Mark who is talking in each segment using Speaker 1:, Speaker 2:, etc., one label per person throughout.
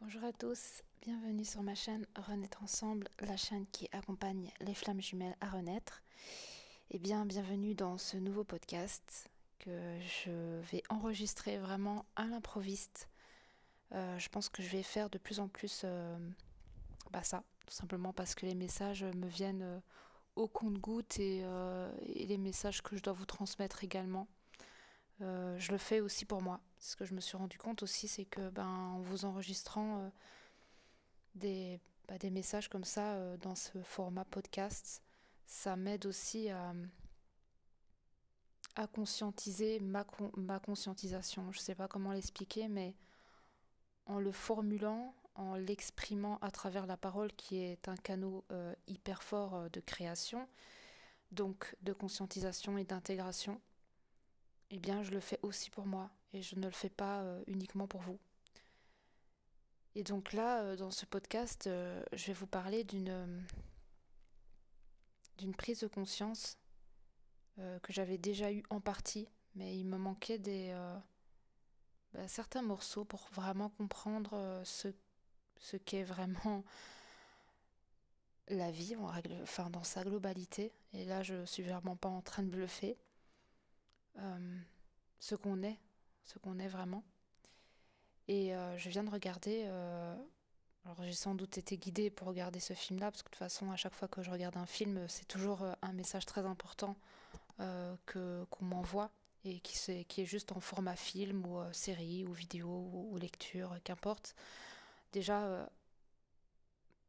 Speaker 1: Bonjour à tous, bienvenue sur ma chaîne Renaître Ensemble, la chaîne qui accompagne les flammes jumelles à renaître. Et bien, bienvenue dans ce nouveau podcast que je vais enregistrer vraiment à l'improviste. Je pense que je vais faire de plus en plus ça, tout simplement parce que les messages me viennent au compte-gouttes et les messages que je dois vous transmettre également. Je le fais aussi pour moi. Ce que je me suis rendu compte aussi, c'est que en vous enregistrant des messages comme ça dans ce format podcast, ça m'aide aussi à conscientiser ma conscientisation. Je ne sais pas comment l'expliquer, mais en le formulant, en l'exprimant à travers la parole, qui est un canal hyper fort de création, donc de conscientisation et d'intégration, eh bien je le fais aussi pour moi et je ne le fais pas uniquement pour vous. Et donc là, dans ce podcast, je vais vous parler d'une prise de conscience que j'avais déjà eue en partie, mais il me manquait certains morceaux pour vraiment comprendre ce qu'est vraiment la vie, dans sa globalité. Et là, je suis vraiment pas en train de bluffer. Ce qu'on est vraiment. Et je viens de regarder. Alors j'ai sans doute été guidée pour regarder ce film-là, parce que de toute façon, à chaque fois que je regarde un film, c'est toujours un message très important qu'on m'envoie et qui est juste en format film ou série ou vidéo ou lecture, qu'importe. Déjà,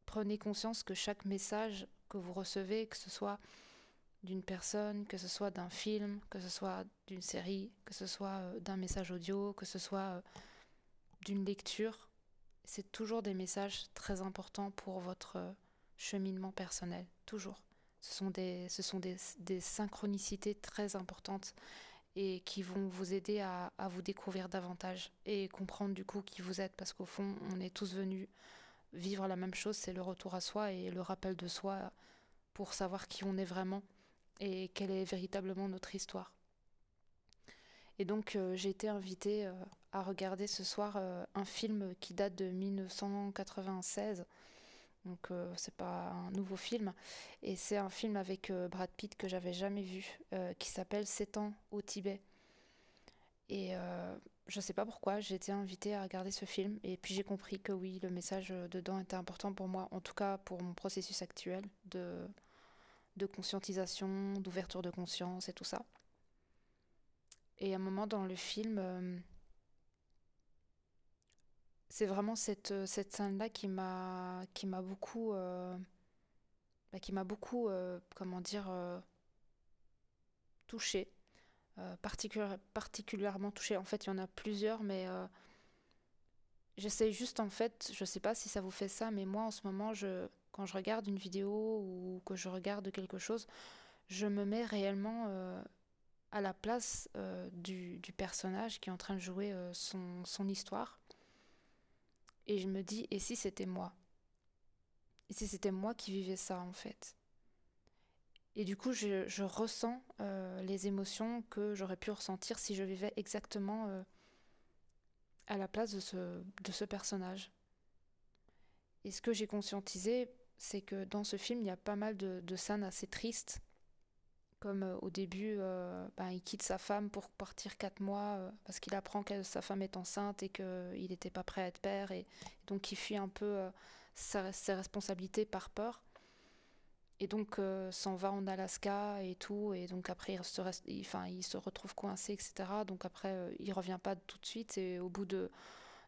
Speaker 1: prenez conscience que chaque message que vous recevez, que ce soit d'une personne, que ce soit d'un film, que ce soit d'une série, que ce soit d'un message audio, que ce soit d'une lecture, c'est toujours des messages très importants pour votre cheminement personnel, toujours. Ce sont des synchronicités très importantes et qui vont vous aider à vous découvrir davantage et comprendre du coup qui vous êtes, parce qu'au fond, on est tous venus vivre la même chose, c'est le retour à soi et le rappel de soi pour savoir qui on est vraiment et quelle est véritablement notre histoire. Et donc j'ai été invitée à regarder ce soir un film qui date de 1996. Donc c'est pas un nouveau film. Et c'est un film avec Brad Pitt que j'avais jamais vu, qui s'appelle 7 ans au Tibet. Et je sais pas pourquoi, j'ai été invitée à regarder ce film. Et puis j'ai compris que oui, le message dedans était important pour moi, en tout cas pour mon processus actuel de conscientisation, d'ouverture de conscience et tout ça. Et à un moment dans le film, c'est vraiment cette scène-là qui m'a beaucoup, comment dire, touchée, particulièrement touchée. En fait, il y en a plusieurs, mais j'essaie juste, en fait, je sais pas si ça vous fait ça, mais moi, en ce moment, quand je regarde une vidéo ou que je regarde quelque chose, je me mets réellement à la place du personnage qui est en train de jouer son histoire. Et je me dis, et si c'était moi? Et si c'était moi qui vivais ça, en fait? Et du coup, je ressens les émotions que j'aurais pu ressentir si je vivais exactement à la place de ce personnage. Et ce que j'ai conscientisé, c'est que dans ce film, il y a pas mal de scènes assez tristes. Comme au début, il quitte sa femme pour partir 4 mois parce qu'il apprend que sa femme est enceinte et qu'il n'était pas prêt à être père. Et donc il fuit un peu ses responsabilités par peur. Et donc s'en va en Alaska et tout. Et donc après, il se retrouve coincé, etc. Donc après, il revient pas tout de suite. Et au bout de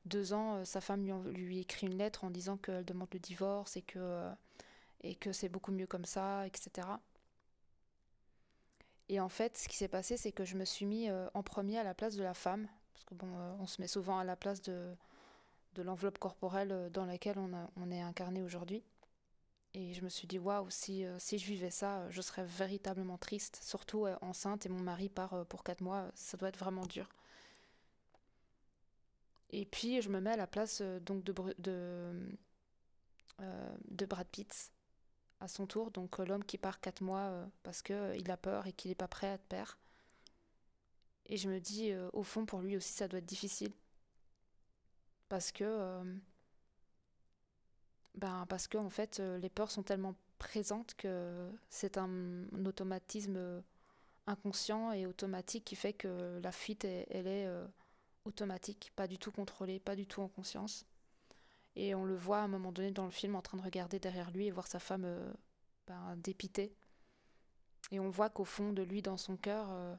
Speaker 1: 2 ans, sa femme lui écrit une lettre en disant qu'elle demande le divorce et que c'est beaucoup mieux comme ça, etc. Et en fait, ce qui s'est passé, c'est que je me suis mis en premier à la place de la femme. Parce que bon, on se met souvent à la place de l'enveloppe corporelle dans laquelle on est incarné aujourd'hui. Et je me suis dit, waouh, si je vivais ça, je serais véritablement triste, surtout enceinte et mon mari part pour 4 mois, ça doit être vraiment dur. Et puis je me mets à la place donc de Brad Pitt à son tour, donc l'homme qui part 4 mois parce qu'il a peur et qu'il n'est pas prêt à être père. Et je me dis, au fond, pour lui aussi, ça doit être difficile. Parce que Ben, parce que en fait, les peurs sont tellement présentes que c'est un automatisme inconscient et automatique qui fait que la fuite, elle est automatique, pas du tout contrôlée, pas du tout en conscience. Et on le voit à un moment donné dans le film en train de regarder derrière lui et voir sa femme ben, dépitée. Et on voit qu'au fond de lui, dans son cœur,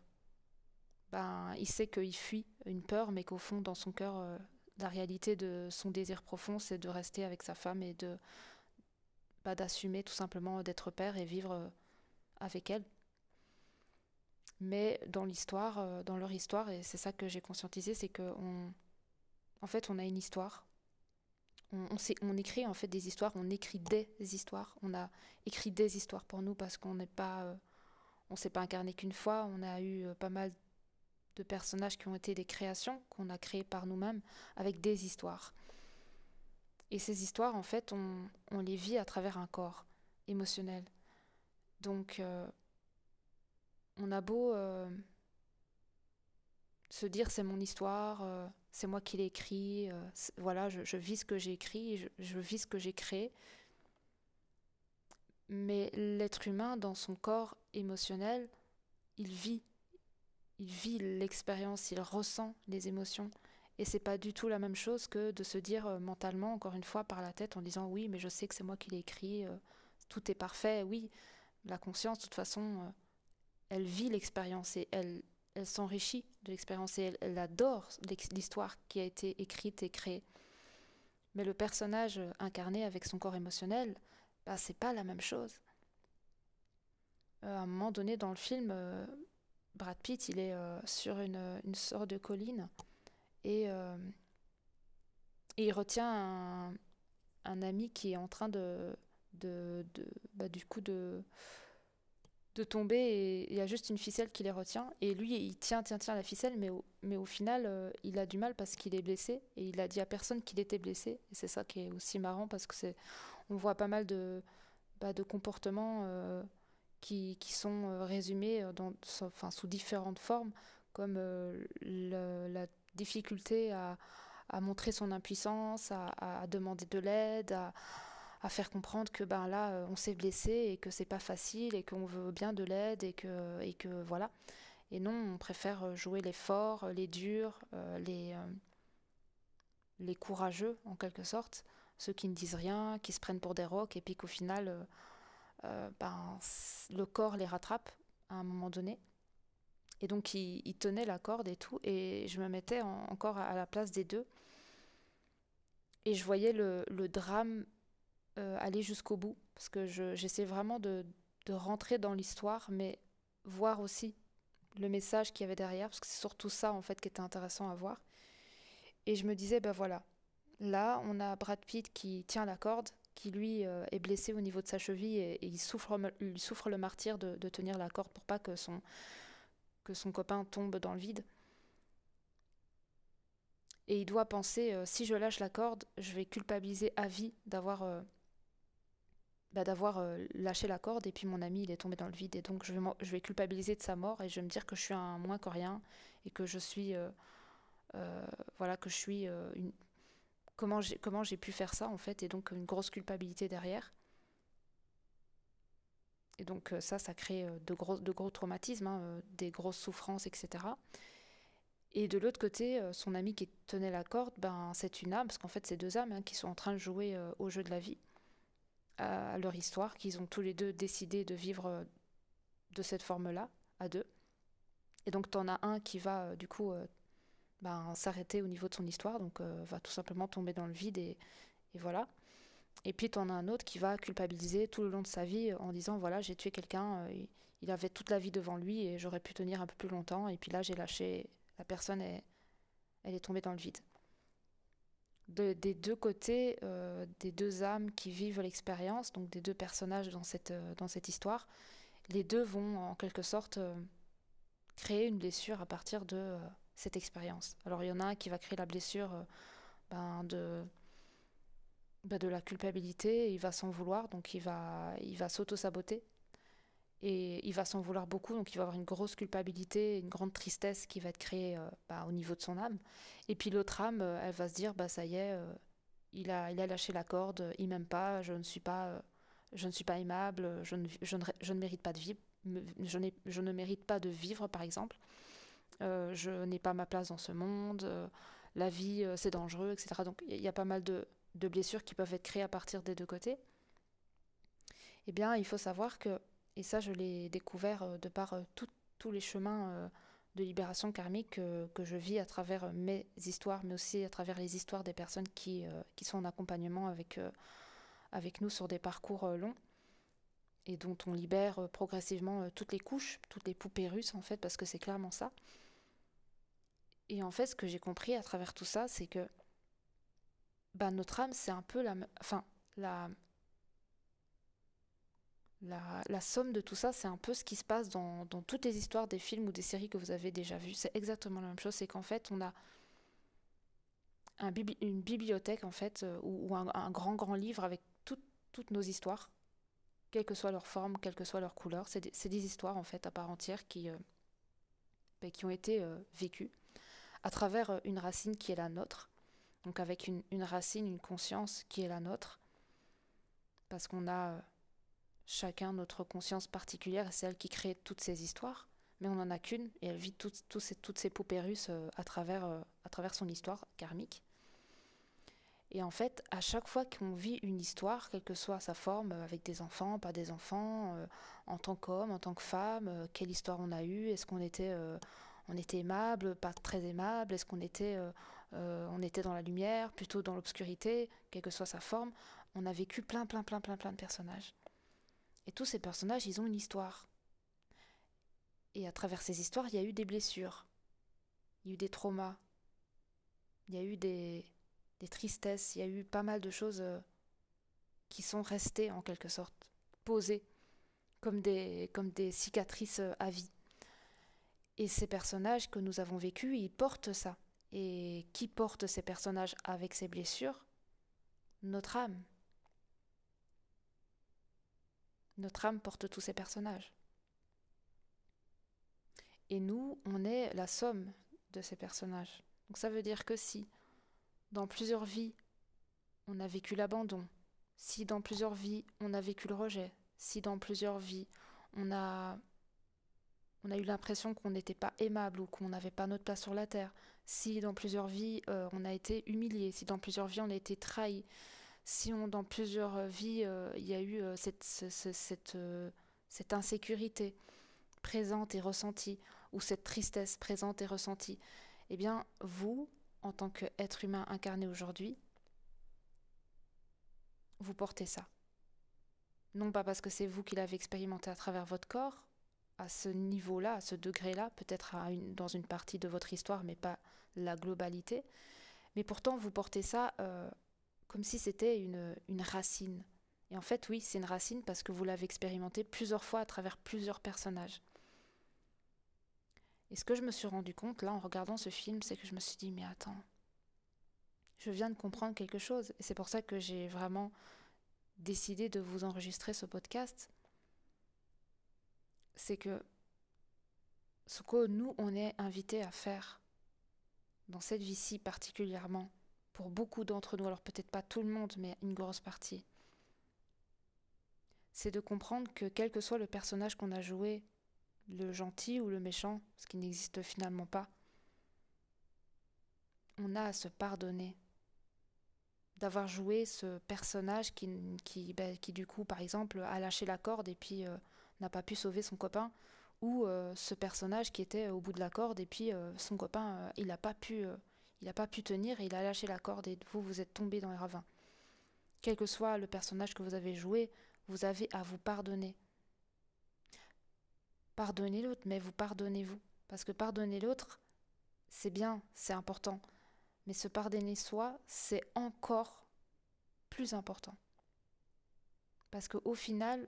Speaker 1: ben, il sait qu'il fuit une peur, mais qu'au fond, dans son cœur, la réalité de son désir profond, c'est de rester avec sa femme et de bah, d'assumer tout simplement d'être père et vivre avec elle. Mais dans l'histoire, dans leur histoire, et c'est ça que j'ai conscientisé, c'est que en fait, on a une histoire. On écrit en fait des histoires, on écrit des histoires. On a écrit des histoires pour nous parce qu'on n'est pas, on s'est pas incarné qu'une fois. On a eu pas mal de personnages qui ont été des créations qu'on a créées par nous-mêmes avec des histoires. Et ces histoires, en fait, on les vit à travers un corps émotionnel. Donc, on a beau se dire c'est mon histoire, c'est moi qui l'ai écrit, voilà, je vis ce que j'ai écrit, je vis ce que j'ai créé. Mais l'être humain, dans son corps émotionnel, il vit, il vit l'expérience, il ressent les émotions. Et c'est pas du tout la même chose que de se dire mentalement, encore une fois, par la tête, en disant oui, mais je sais que c'est moi qui l'ai écrit, tout est parfait. Oui, la conscience, de toute façon, elle vit l'expérience et elle s'enrichit de l'expérience et elle adore l'histoire qui a été écrite et créée. Mais le personnage incarné avec son corps émotionnel, bah, c'est pas la même chose. À un moment donné dans le film, Brad Pitt, il est sur une sorte de colline et, euh, et il retient un ami qui est en train bah, du coup de tomber et il y a juste une ficelle qui les retient et lui il tient la ficelle mais au final il a du mal parce qu'il est blessé et il a dit à personne qu'il était blessé et c'est ça qui est aussi marrant parce que c'est on voit pas mal de comportements qui sont résumés enfin, sous différentes formes comme la difficulté à montrer son impuissance, à demander de l'aide, à faire comprendre que ben là on s'est blessé et que c'est pas facile et qu'on veut bien de l'aide et que voilà. Et non, on préfère jouer les forts, les durs, les courageux en quelque sorte, ceux qui ne disent rien, qui se prennent pour des rocs et puis qu'au final ben, le corps les rattrape à un moment donné. Et donc il tenait la corde et tout et je me mettais encore à la place des deux et je voyais le drame aller jusqu'au bout, parce que j'essaie vraiment de rentrer dans l'histoire, mais voir aussi le message qu'il y avait derrière, parce que c'est surtout ça en fait qui était intéressant à voir. Et je me disais, ben voilà, là on a Brad Pitt qui tient la corde, qui lui est blessé au niveau de sa cheville et il souffre le martyre de tenir la corde pour pas que son copain tombe dans le vide. Et il doit penser, si je lâche la corde, je vais culpabiliser à vie d'avoir lâché la corde et puis mon ami il est tombé dans le vide et donc je vais culpabiliser de sa mort et je vais me dire que je suis un moins que rien et que je suis voilà que je suis une comment j'ai pu faire ça en fait et donc une grosse culpabilité derrière et donc ça crée de gros traumatismes hein, des grosses souffrances etc et de l'autre côté son ami qui tenait la corde ben c'est une âme parce qu'en fait c'est deux âmes hein, qui sont en train de jouer au jeu de la vie à leur histoire, qu'ils ont tous les deux décidé de vivre de cette forme-là, à deux. Et donc, tu en as un qui va, du coup, ben, s'arrêter au niveau de son histoire, donc va tout simplement tomber dans le vide, et voilà. Et puis, tu en as un autre qui va culpabiliser tout le long de sa vie en disant, voilà, j'ai tué quelqu'un, il avait toute la vie devant lui, et j'aurais pu tenir un peu plus longtemps, et puis là, j'ai lâché, la personne, elle est tombée dans le vide. Des deux côtés, des deux âmes qui vivent l'expérience, donc des deux personnages dans cette histoire, les deux vont en quelque sorte créer une blessure à partir de cette expérience. Alors il y en a un qui va créer la blessure ben, de la culpabilité, il va s'en vouloir, donc il va s'auto-saboter. Et il va s'en vouloir beaucoup, donc il va avoir une grosse culpabilité, une grande tristesse qui va être créée au niveau de son âme. Et puis l'autre âme, elle va se dire, bah ça y est, il a lâché la corde, il m'aime pas, je ne suis pas aimable, je ne mérite pas de vivre, je ne mérite pas de vivre, par exemple. Je n'ai pas ma place dans ce monde, la vie c'est dangereux, etc. Donc il y a pas mal de blessures qui peuvent être créées à partir des deux côtés. Eh bien, il faut savoir que, et ça je l'ai découvert de par tous les chemins de libération karmique que je vis à travers mes histoires, mais aussi à travers les histoires des personnes qui sont en accompagnement avec nous sur des parcours longs et dont on libère progressivement toutes les couches, toutes les poupées russes en fait, parce que c'est clairement ça. Et en fait, ce que j'ai compris à travers tout ça, c'est que bah, notre âme, c'est un peu enfin, la, la somme de tout ça, c'est un peu ce qui se passe dans toutes les histoires des films ou des séries que vous avez déjà vues. C'est exactement la même chose, c'est qu'en fait, on a une bibliothèque, en fait, ou un grand livre avec toutes nos histoires, quelle que soit leur forme, quelle que soit leur couleur. C'est des histoires, en fait, à part entière qui ont été vécues à travers une racine qui est la nôtre. Donc avec une racine, une conscience qui est la nôtre, parce qu'on a chacun notre conscience particulière, et c'est elle qui crée toutes ces histoires, mais on n'en a qu'une, et elle vit toutes ces poupées russes à travers son histoire karmique. Et en fait, à chaque fois qu'on vit une histoire, quelle que soit sa forme, avec des enfants, pas des enfants, en tant qu'homme, en tant que femme, quelle histoire on a eue, est-ce on était aimable, pas très aimable, est-ce on était dans la lumière, plutôt dans l'obscurité, quelle que soit sa forme, on a vécu plein de personnages. Et tous ces personnages, ils ont une histoire. Et à travers ces histoires, il y a eu des blessures, il y a eu des traumas, il y a eu des tristesses, il y a eu pas mal de choses qui sont restées en quelque sorte, posées, comme des cicatrices à vie. Et ces personnages que nous avons vécus, ils portent ça. Et qui porte ces personnages avec ces blessures? Notre âme. Notre âme porte tous ces personnages. Et nous, on est la somme de ces personnages. Donc ça veut dire que si, dans plusieurs vies, on a vécu l'abandon, si dans plusieurs vies, on a vécu le rejet, si dans plusieurs vies, on a, on a eu l'impression qu'on n'était pas aimable ou qu'on n'avait pas notre place sur la terre, si dans plusieurs vies, on a été humilié, si dans plusieurs vies, on a été trahi, si dans plusieurs vies, il y a eu cette insécurité présente et ressentie, ou cette tristesse présente et ressentie, eh bien, vous, en tant qu'être humain incarné aujourd'hui, vous portez ça. Non pas parce que c'est vous qui l'avez expérimenté à travers votre corps, à ce niveau-là, à ce degré-là, peut-être dans une partie de votre histoire, mais pas la globalité, mais pourtant vous portez ça comme si c'était une racine. Et en fait, oui, c'est une racine parce que vous l'avez expérimenté plusieurs fois à travers plusieurs personnages. Et ce que je me suis rendu compte, là, en regardant ce film, c'est que je me suis dit, mais attends, je viens de comprendre quelque chose. Et c'est pour ça que j'ai vraiment décidé de vous enregistrer ce podcast. C'est que ce que nous, on est invités à faire dans cette vie-ci particulièrement, pour beaucoup d'entre nous, alors peut-être pas tout le monde, mais une grosse partie, c'est de comprendre que quel que soit le personnage qu'on a joué, le gentil ou le méchant, ce qui n'existe finalement pas, on a à se pardonner d'avoir joué ce personnage qui du coup, par exemple, a lâché la corde et puis n'a pas pu sauver son copain, ou ce personnage qui était au bout de la corde et puis son copain, il n'a pas pu tenir et il a lâché la corde et vous êtes tombé dans les ravins. Quel que soit le personnage que vous avez joué, vous avez à vous pardonner. Pardonnez l'autre, mais vous pardonnez-vous. Parce que pardonner l'autre, c'est bien, c'est important. Mais se pardonner soi, c'est encore plus important. Parce qu'au final,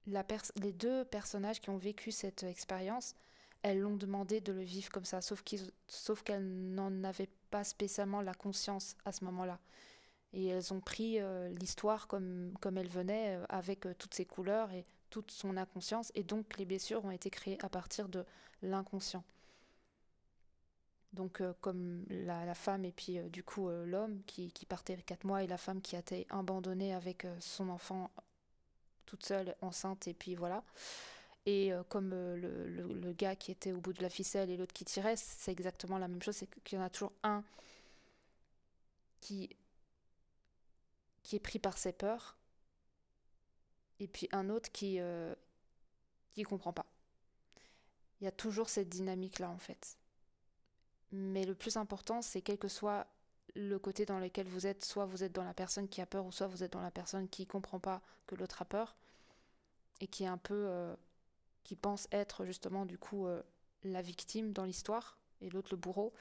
Speaker 1: les deux personnages qui ont vécu cette expérience, elles l'ont demandé de le vivre comme ça, sauf qu'elles n'en avaient pas spécialement la conscience à ce moment-là. Et elles ont pris l'histoire comme elle venait, avec toutes ses couleurs et toute son inconscience, et donc les blessures ont été créées à partir de l'inconscient. Donc comme la femme et puis du coup l'homme qui partait 4 mois et la femme qui a été abandonnée avec son enfant toute seule, enceinte et puis voilà. Et comme le gars qui était au bout de la ficelle et l'autre qui tirait, c'est exactement la même chose, c'est qu'il y en a toujours un qui, qui est pris par ses peurs et puis un autre qui comprend pas. Il y a toujours cette dynamique-là en fait. Mais le plus important, c'est quel que soit le côté dans lequel vous êtes, soit vous êtes dans la personne qui a peur, ou soit vous êtes dans la personne qui comprend pas que l'autre a peur, et qui est un peu, qui pense être justement du coup la victime dans l'histoire, et l'autre le bourreau.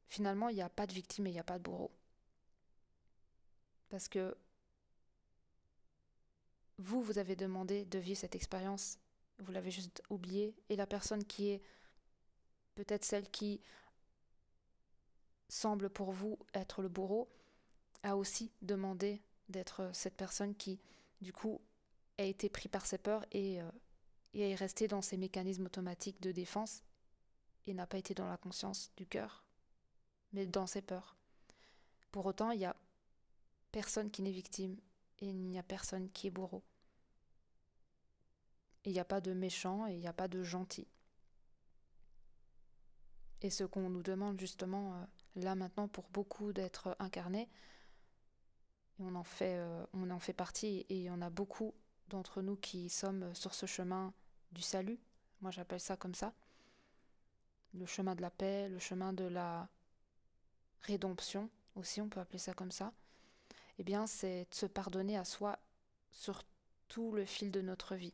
Speaker 1: Finalement, il n'y a pas de victime et il n'y a pas de bourreau. Parce que vous avez demandé de vivre cette expérience, vous l'avez juste oublié, et la personne qui est peut-être celle qui semble pour vous être le bourreau, a aussi demandé d'être cette personne qui, du coup, a été pris par ses peurs et est resté dans ses mécanismes automatiques de défense et n'a pas été dans la conscience du cœur, mais dans ses peurs. Pour autant, il n'y a personne qui n'est victime et il n'y a personne qui est bourreau. Et il n'y a pas de méchant et il n'y a pas de gentil. Et ce qu'on nous demande justement là maintenant pour beaucoup d'être incarné, et on en fait partie et il y en a beaucoup d'entre nous qui sommes sur ce chemin du salut, moi j'appelle ça comme ça, le chemin de la paix, le chemin de la rédemption aussi, on peut appeler ça comme ça, eh bien c'est de se pardonner à soi sur tout le fil de notre vie.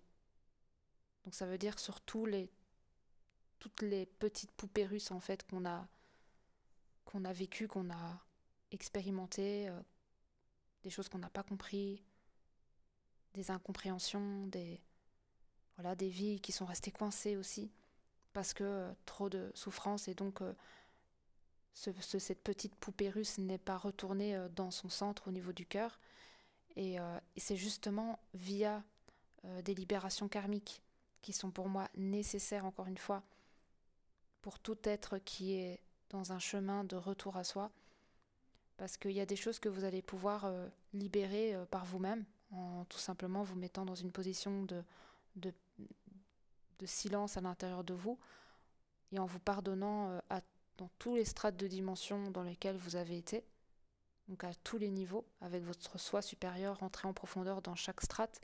Speaker 1: Donc ça veut dire sur toutes les petites poupées russes en fait qu'on a vécues, qu'on a expérimentées, des choses qu'on n'a pas compris, des incompréhensions, voilà, des vies qui sont restées coincées aussi parce que trop de souffrance et donc cette petite poupée russe n'est pas retournée dans son centre au niveau du cœur et c'est justement via des libérations karmiques qui sont pour moi nécessaires encore une fois pour tout être qui est dans un chemin de retour à soi parce qu'il y a des choses que vous allez pouvoir libérer par vous-même en tout simplement vous mettant dans une position de, de silence à l'intérieur de vous et en vous pardonnant dans tous les strates de dimension dans lesquels vous avez été, donc à tous les niveaux, avec votre soi supérieur, rentrer en profondeur dans chaque strate.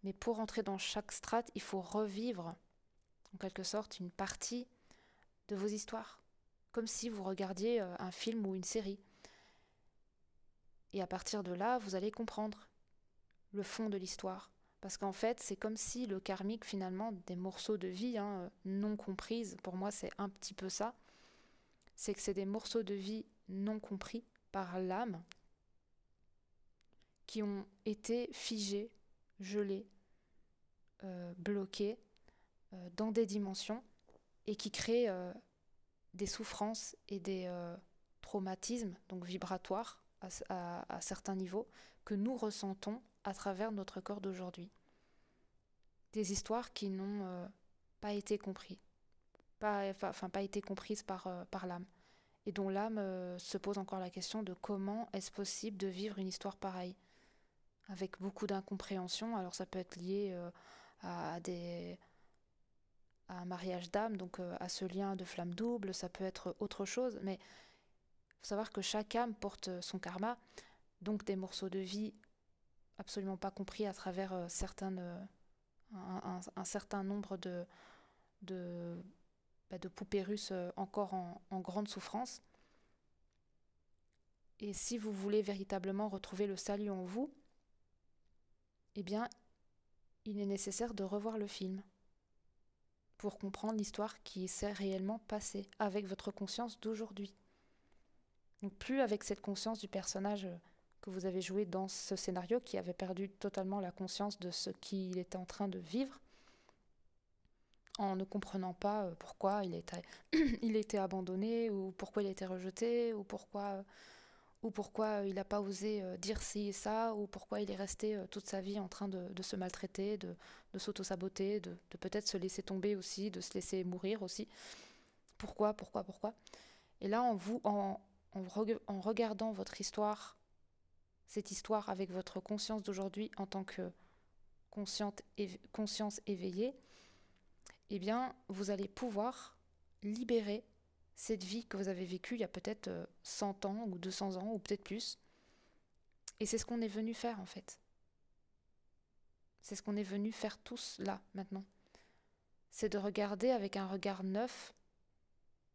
Speaker 1: Mais pour rentrer dans chaque strate, il faut revivre, en quelque sorte, une partie de vos histoires, comme si vous regardiez un film ou une série. Et à partir de là, vous allez comprendre le fond de l'histoire. Parce qu'en fait, c'est comme si le karmique, finalement, des morceaux de vie non comprises, pour moi c'est un petit peu ça, c'est que c'est des morceaux de vie non compris par l'âme qui ont été figés, gelés, bloqués dans des dimensions et qui créent des souffrances et des traumatismes, donc vibratoires à certains niveaux, que nous ressentons à travers notre corps d'aujourd'hui. Des histoires qui n'ont pas été comprises, pas été comprises par l'âme. Et dont l'âme se pose encore la question de comment est-ce possible de vivre une histoire pareille, avec beaucoup d'incompréhension. Alors ça peut être lié à à un mariage d'âme, donc à ce lien de flamme double, ça peut être autre chose, mais il faut savoir que chaque âme porte son karma, donc des morceaux de vie absolument pas compris à travers un certain nombre de, de poupées russes encore en grande souffrance. Et si vous voulez véritablement retrouver le salut en vous, eh bien, il est nécessaire de revoir le film pour comprendre l'histoire qui s'est réellement passée avec votre conscience d'aujourd'hui. Donc plus avec cette conscience du personnage que vous avez joué dans ce scénario qui avait perdu totalement la conscience de ce qu'il était en train de vivre, en ne comprenant pas pourquoi il était abandonné ou pourquoi il était rejeté ou pourquoi il n'a pas osé dire ci et ça, ou pourquoi il est resté toute sa vie en train de se maltraiter, de s'auto-saboter, de peut-être se laisser tomber aussi, de se laisser mourir aussi. Pourquoi. Et là, en regardant votre histoire, cette histoire avec votre conscience d'aujourd'hui en tant que conscience éveillée, eh bien, vous allez pouvoir libérer cette vie que vous avez vécue il y a peut-être 100 ans ou 200 ans ou peut-être plus. Et c'est ce qu'on est venu faire en fait. C'est ce qu'on est venu faire tous là, maintenant. C'est de regarder avec un regard neuf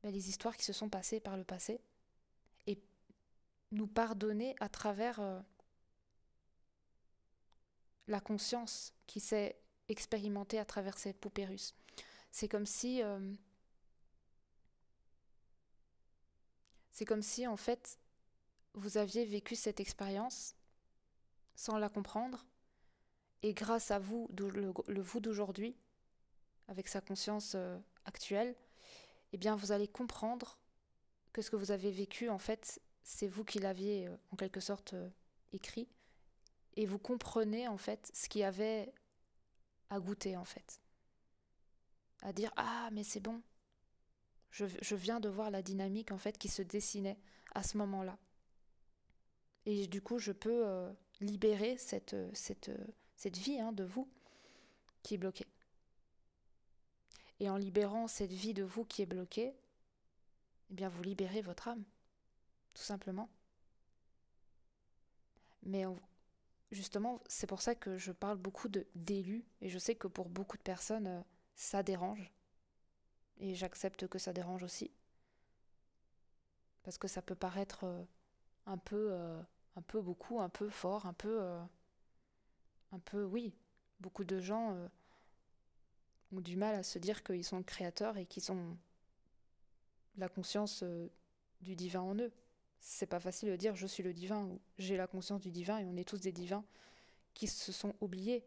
Speaker 1: les histoires qui se sont passées par le passé et nous pardonner à travers la conscience qui s'est expérimentée à travers cette poupée russe. C'est comme si en fait vous aviez vécu cette expérience sans la comprendre et grâce à vous, le vous d'aujourd'hui, avec sa conscience actuelle, eh bien vous allez comprendre que ce que vous avez vécu en fait c'est vous qui l'aviez en quelque sorte écrit et vous comprenez en fait ce qu'il y avait à goûter en fait. À dire ah mais c'est bon, je viens de voir la dynamique en fait qui se dessinait à ce moment-là. Et du coup je peux libérer cette vie de vous qui est bloquée. Et en libérant cette vie de vous qui est bloquée, eh bien vous libérez votre âme, tout simplement. Mais justement, c'est pour ça que je parle beaucoup d'élus, et je sais que pour beaucoup de personnes, ça dérange. Et j'accepte que ça dérange aussi. Parce que ça peut paraître un peu beaucoup, un peu fort, oui. Beaucoup de gens ont du mal à se dire qu'ils sont créateurs et qu'ils ont la conscience du divin en eux. C'est pas facile de dire je suis le divin ou j'ai la conscience du divin et on est tous des divins qui se sont oubliés.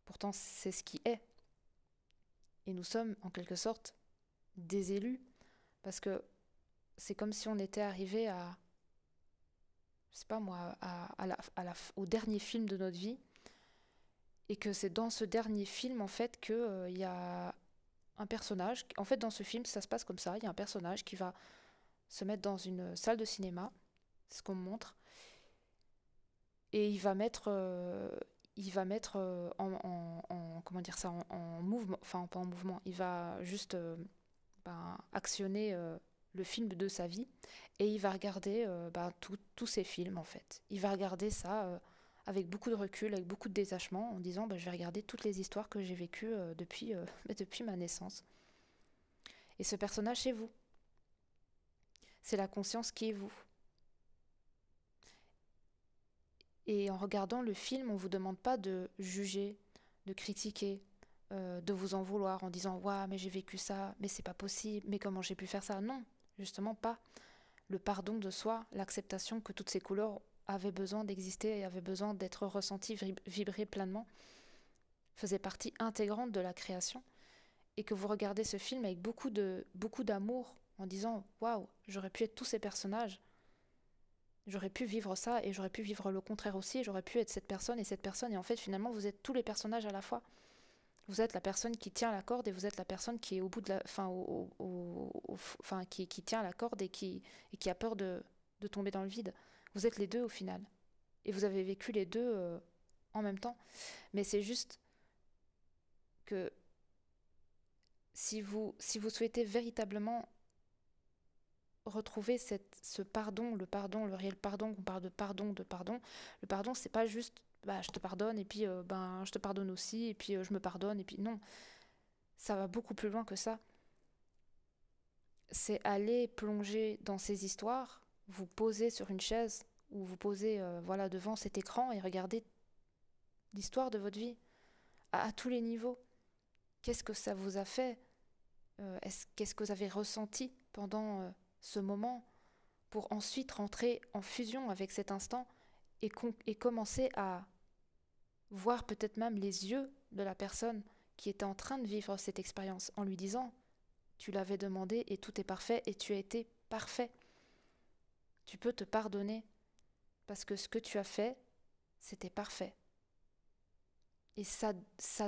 Speaker 1: Pourtant, c'est ce qui est. Et nous sommes, en quelque sorte, des élus. Parce que c'est comme si on était arrivé à, je sais pas moi, au dernier film de notre vie. Et que c'est dans ce dernier film, en fait, qu'il y a un personnage. En fait, dans ce film, ça se passe comme ça. Il y a un personnage qui va se mettre dans une salle de cinéma. C'est ce qu'on me montre. Et il va mettre comment dire ça, en mouvement, enfin pas en mouvement, il va juste actionner le film de sa vie et il va regarder tous ses films en fait. Il va regarder ça avec beaucoup de recul, avec beaucoup de détachement, en disant je vais regarder toutes les histoires que j'ai vécues depuis ma naissance. Et ce personnage, c'est vous. C'est la conscience qui est vous. Et en regardant le film, on ne vous demande pas de juger, de critiquer, de vous en vouloir en disant « Waouh, mais j'ai vécu ça, mais c'est pas possible, mais comment j'ai pu faire ça ?» Non, justement pas. Le pardon de soi, l'acceptation que toutes ces couleurs avaient besoin d'exister et avaient besoin d'être ressenties, vibrées pleinement, faisait partie intégrante de la création. Et que vous regardez ce film avec beaucoup d'amour en disant « Waouh, j'aurais pu être tous ces personnages ». J'aurais pu vivre ça et j'aurais pu vivre le contraire aussi, j'aurais pu être cette personne et en fait finalement vous êtes tous les personnages à la fois. Vous êtes la personne qui tient la corde et vous êtes la personne qui est au bout de la qui tient la corde et qui a peur de tomber dans le vide. Vous êtes les deux au final et vous avez vécu les deux en même temps. Mais c'est juste que si vous souhaitez véritablement retrouver ce pardon, le réel pardon, qu'on parle de pardon. Le pardon, c'est pas juste je te pardonne et puis je te pardonne aussi et puis je me pardonne et puis non. Ça va beaucoup plus loin que ça. C'est aller plonger dans ces histoires, vous poser sur une chaise ou vous poser devant cet écran et regarder l'histoire de votre vie à tous les niveaux. Qu'est-ce que ça vous a fait qu'est-ce que vous avez ressenti pendant ce moment pour ensuite rentrer en fusion avec cet instant et commencer à voir peut-être même les yeux de la personne qui était en train de vivre cette expérience en lui disant « Tu l'avais demandé et tout est parfait et tu as été parfait. Tu peux te pardonner parce que ce que tu as fait, c'était parfait. Et ça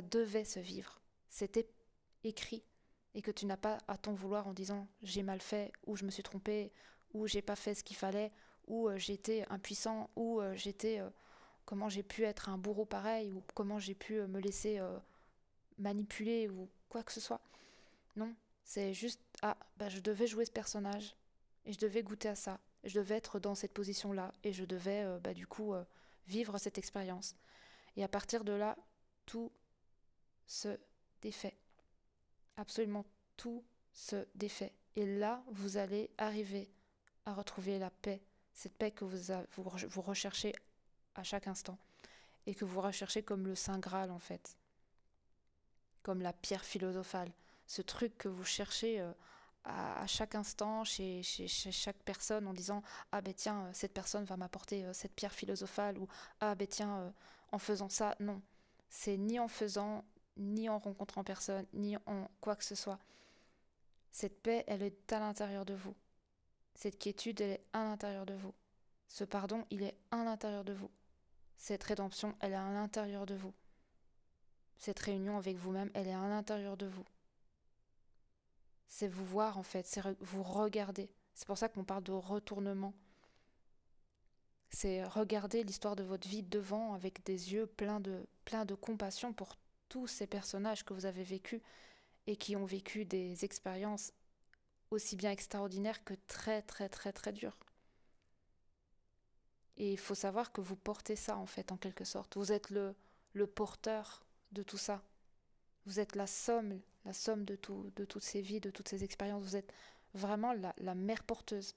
Speaker 1: devait se vivre. C'était écrit. et que tu n'as pas à t'en vouloir en disant j'ai mal fait, ou je me suis trompée, ou j'ai pas fait ce qu'il fallait, ou j'étais impuissant, ou j'étais comment j'ai pu être un bourreau pareil, ou comment j'ai pu me laisser manipuler, ou quoi que ce soit. Non, c'est juste ah bah je devais jouer ce personnage et je devais goûter à ça, je devais être dans cette position-là et je devais bah du coup vivre cette expérience. Et à partir de là, tout se défait. Absolument tout se défait. Et là, vous allez arriver à retrouver la paix, cette paix que vous recherchez à chaque instant et que vous recherchez comme le Saint Graal en fait, comme la pierre philosophale, ce truc que vous cherchez à chaque instant chez chaque personne en disant ah ben tiens cette personne va m'apporter cette pierre philosophale ou ah ben tiens en faisant ça. Non, c'est ni en faisant ni en rencontrant personne ni en quoi que ce soit. Cette paix elle est à l'intérieur de vous, cette quiétude elle est à l'intérieur de vous, ce pardon il est à l'intérieur de vous, cette rédemption elle est à l'intérieur de vous, cette réunion avec vous-même elle est à l'intérieur de vous. C'est vous voir en fait, c'est vous regarder. C'est pour ça qu'on parle de retournement. C'est regarder l'histoire de votre vie devant avec des yeux pleins de compassion pour tous ces personnages que vous avez vécus et qui ont vécu des expériences aussi bien extraordinaires que très très très très dures. Et il faut savoir que vous portez ça en fait en quelque sorte. Vous êtes le porteur de tout ça. Vous êtes la somme de tout, de toutes ces vies, de toutes ces expériences. Vous êtes vraiment la mère porteuse.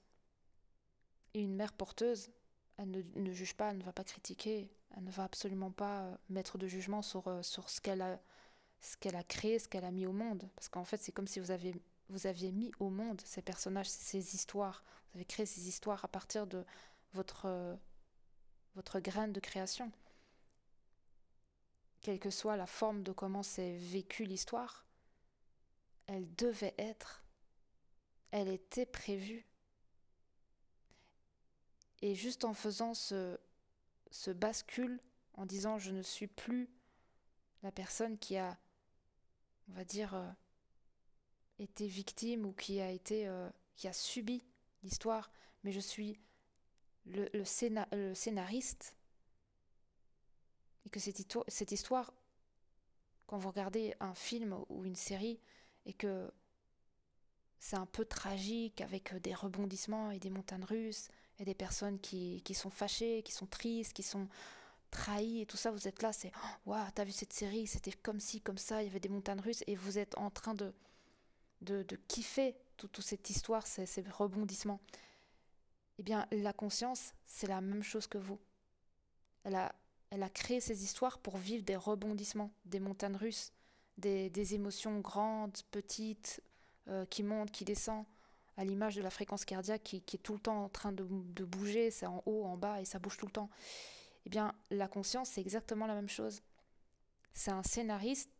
Speaker 1: Et une mère porteuse, elle ne juge pas, elle ne va pas critiquer, elle ne va absolument pas mettre de jugement sur ce qu'elle a créé, ce qu'elle a mis au monde. Parce qu'en fait, c'est comme si vous aviez mis au monde ces personnages, ces histoires. Vous avez créé ces histoires à partir de votre graine de création. Quelle que soit la forme de comment c'est vécu l'histoire, elle devait être, elle était prévue. Et juste en faisant ce bascule, en disant je ne suis plus la personne qui a, on va dire, été victime ou qui a subi l'histoire, mais je suis le scénariste, et que cette histoire, quand vous regardez un film ou une série, et que c'est un peu tragique avec des rebondissements et des montagnes russes et des personnes qui sont fâchées, qui sont tristes, qui sont trahies et tout ça, vous êtes là, c'est waouh, t'as vu cette série, c'était comme ci, comme ça, il y avait des montagnes russes et vous êtes en train de kiffer toute cette histoire, ces rebondissements. Eh bien, la conscience, c'est la même chose que vous. Elle a, elle a créé ces histoires pour vivre des rebondissements, des montagnes russes, des émotions grandes, petites, qui montent, qui descendent, à l'image de la fréquence cardiaque qui est tout le temps en train de bouger, c'est en haut, en bas, et ça bouge tout le temps. Eh bien, la conscience, c'est exactement la même chose. C'est un scénariste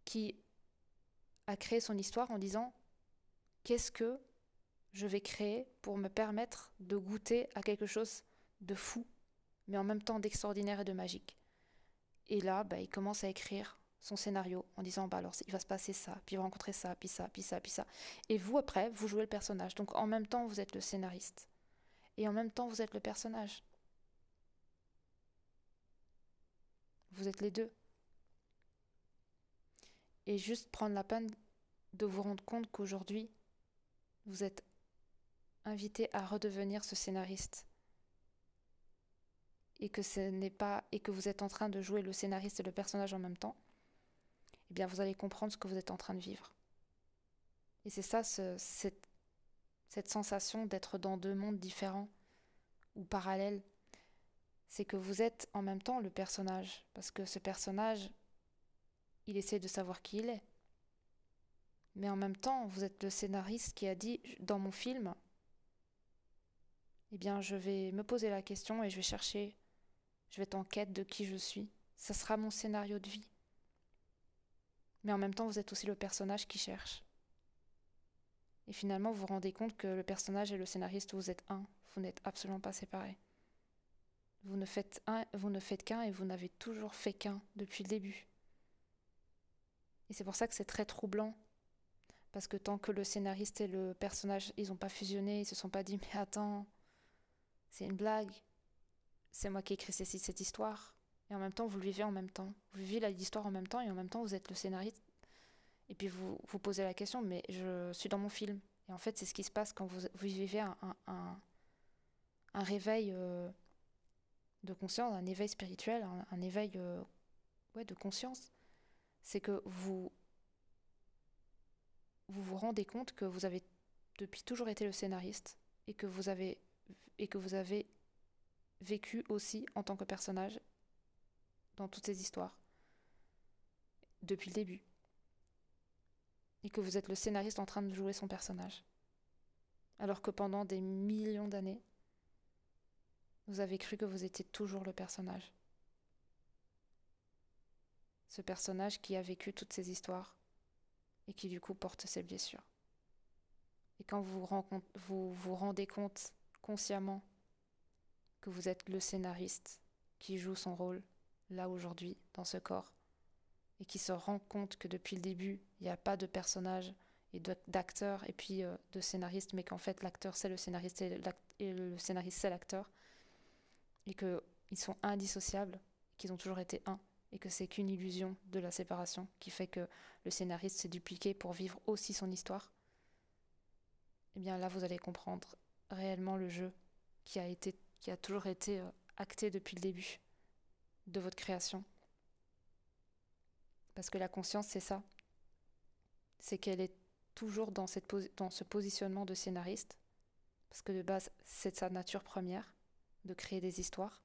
Speaker 1: qui a créé son histoire en disant qu'est-ce que je vais créer pour me permettre de goûter à quelque chose de fou, mais en même temps d'extraordinaire et de magique. Et là, bah, il commence à écrire son scénario en disant bah alors il va se passer ça, puis il va rencontrer ça, puis ça, puis ça, puis ça. Et vous après, vous jouez le personnage. Donc en même temps, vous êtes le scénariste. Et en même temps, vous êtes le personnage. Vous êtes les deux. Et juste prendre la peine de vous rendre compte qu'aujourd'hui, vous êtes invité à redevenir ce scénariste. Et que ce n'est pas et que vous êtes en train de jouer le scénariste et le personnage en même temps, eh bien vous allez comprendre ce que vous êtes en train de vivre. Et c'est ça, cette sensation d'être dans deux mondes différents ou parallèles. C'est que vous êtes en même temps le personnage, parce que ce personnage, il essaie de savoir qui il est. Mais en même temps, vous êtes le scénariste qui a dit, dans mon film, eh bien je vais me poser la question et je vais chercher, je vais être en quête de qui je suis. Ça sera mon scénario de vie. Mais en même temps, vous êtes aussi le personnage qui cherche. Et finalement, vous vous rendez compte que le personnage et le scénariste, vous êtes un. Vous n'êtes absolument pas séparés. Vous ne faites qu'un et vous n'avez toujours fait qu'un depuis le début. Et Et c'est pour ça que c'est très troublant. Parce que tant que le scénariste et le personnage, ils n'ont pas fusionné, ils se sont pas dit, mais attends, c'est une blague, c'est moi qui ai écrit cette histoire. Et en même temps, vous le vivez en même temps. Vous vivez l'histoire en même temps et en même temps, vous êtes le scénariste. Et puis vous vous posez la question, mais je suis dans mon film. Et en fait, c'est ce qui se passe quand vous vivez un réveil de conscience, un éveil spirituel, un éveil ouais, de conscience. C'est que vous rendez compte que vous avez depuis toujours été le scénariste et que vous avez vécu aussi en tant que personnage dans toutes ces histoires depuis le début et que vous êtes le scénariste en train de jouer son personnage alors que pendant des millions d'années vous avez cru que vous étiez toujours le personnage, ce personnage qui a vécu toutes ces histoires et qui du coup porte ses blessures. Et quand vous vous rendez compte consciemment que vous êtes le scénariste qui joue son rôle là aujourd'hui dans ce corps et qui se rend compte que depuis le début il n'y a pas de personnage et d'acteur et puis de scénariste, mais qu'en fait l'acteur c'est le scénariste et le scénariste c'est l'acteur et qu'ils sont indissociables, qu'ils ont toujours été un et que c'est qu'une illusion de la séparation qui fait que le scénariste s'est dupliqué pour vivre aussi son histoire. Et bien là vous allez comprendre réellement le jeu qui a toujours été acté depuis le début de votre création. Parce que la conscience, c'est ça. C'est qu'elle est toujours dans ce positionnement de scénariste. Parce que de base, c'est de sa nature première, de créer des histoires.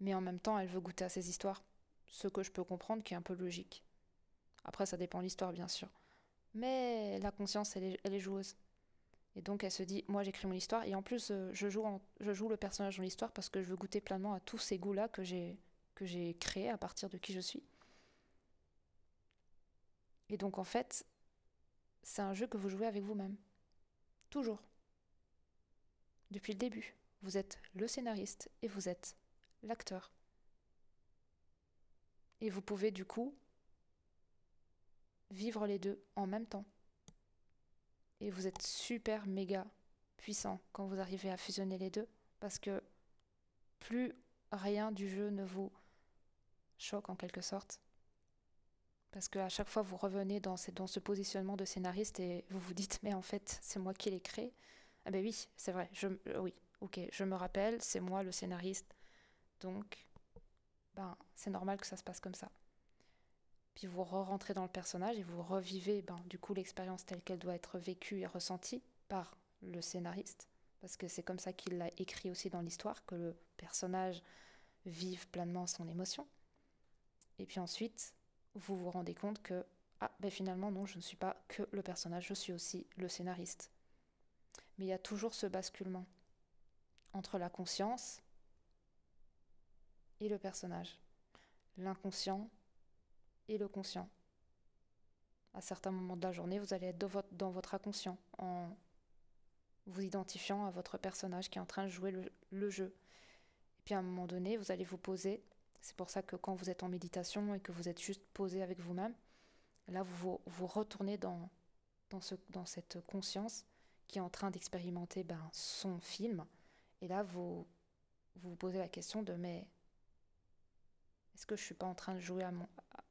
Speaker 1: Mais en même temps, elle veut goûter à ces histoires. Ce que je peux comprendre, qui est un peu logique. Après, ça dépend de l'histoire, bien sûr. Mais la conscience, elle est joueuse. Et donc, elle se dit, moi, j'écris mon histoire. Et en plus, je joue le personnage dans l'histoire parce que je veux goûter pleinement à tous ces goûts-là que j'ai créés à partir de qui je suis. Et donc, en fait, c'est un jeu que vous jouez avec vous-même. Toujours. Depuis le début. Vous êtes le scénariste et vous êtes l'acteur. Et vous pouvez du coup vivre les deux en même temps. Et vous êtes super méga puissant quand vous arrivez à fusionner les deux. Parce que plus rien du jeu ne vous choque en quelque sorte. Parce qu'à chaque fois vous revenez dans ce positionnement de scénariste et vous vous dites mais en fait c'est moi qui l'ai créé. Ah ben oui, c'est vrai, oui, ok, je me rappelle, c'est moi le scénariste. Donc, ben c'est normal que ça se passe comme ça. Puis vous rentrez dans le personnage et vous revivez du coup l'expérience telle qu'elle doit être vécue et ressentie par le scénariste. Parce que c'est comme ça qu'il l'a écrit aussi dans l'histoire, que le personnage vive pleinement son émotion. Et puis ensuite, vous vous rendez compte que, ah, ben finalement non, je ne suis pas que le personnage, je suis aussi le scénariste. Mais il y a toujours ce basculement entre la conscience et le personnage, l'inconscient et le conscient. À certains moments de la journée, vous allez être dans votre inconscient, en vous identifiant à votre personnage qui est en train de jouer le jeu. Et puis à un moment donné, vous allez vous poser. C'est pour ça que quand vous êtes en méditation et que vous êtes juste posé avec vous-même, là vous retournez dans cette conscience qui est en train d'expérimenter son film. Et là vous posez la question de mais est-ce que je ne suis pas en train de jouer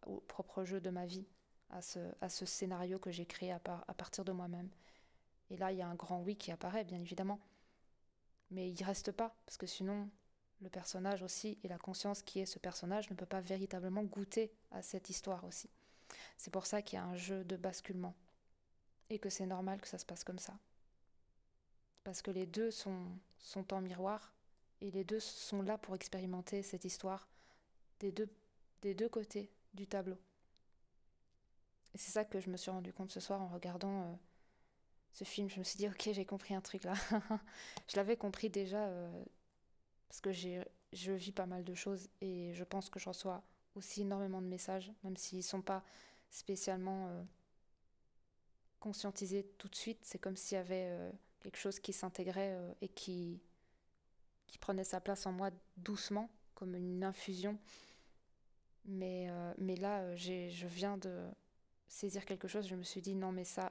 Speaker 1: au propre jeu de ma vie, à ce scénario que j'ai créé à partir de moi-même. Et là, il y a un grand oui qui apparaît, bien évidemment. Mais il ne reste pas, parce que sinon, le personnage aussi, et la conscience qui est ce personnage, ne peut pas véritablement goûter à cette histoire aussi. C'est pour ça qu'il y a un jeu de basculement. Et que c'est normal que ça se passe comme ça. Parce que les deux sont en miroir, et les deux sont là pour expérimenter cette histoire des deux côtés du tableau. Et c'est ça que je me suis rendu compte ce soir en regardant ce film. Je me suis dit, ok, j'ai compris un truc là. Je l'avais compris déjà parce que je vis pas mal de choses et je pense que je reçois aussi énormément de messages, même s'ils ne sont pas spécialement conscientisés tout de suite. C'est comme s'il y avait quelque chose qui s'intégrait et qui prenait sa place en moi doucement, comme une infusion. Mais là, je viens de saisir quelque chose, je me suis dit non, mais ça,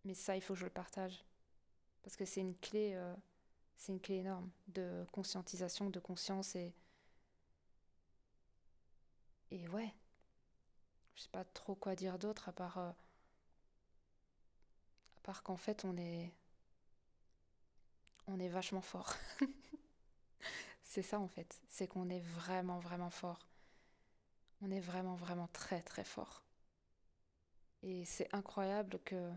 Speaker 1: il faut que je le partage. Parce que c'est une clé énorme de conscientisation, de conscience et ouais, je sais pas trop quoi dire d'autre à part qu'en fait on est vachement fort. C'est ça en fait, c'est qu'on est vraiment vraiment fort. On est vraiment vraiment très très fort. Et c'est incroyable que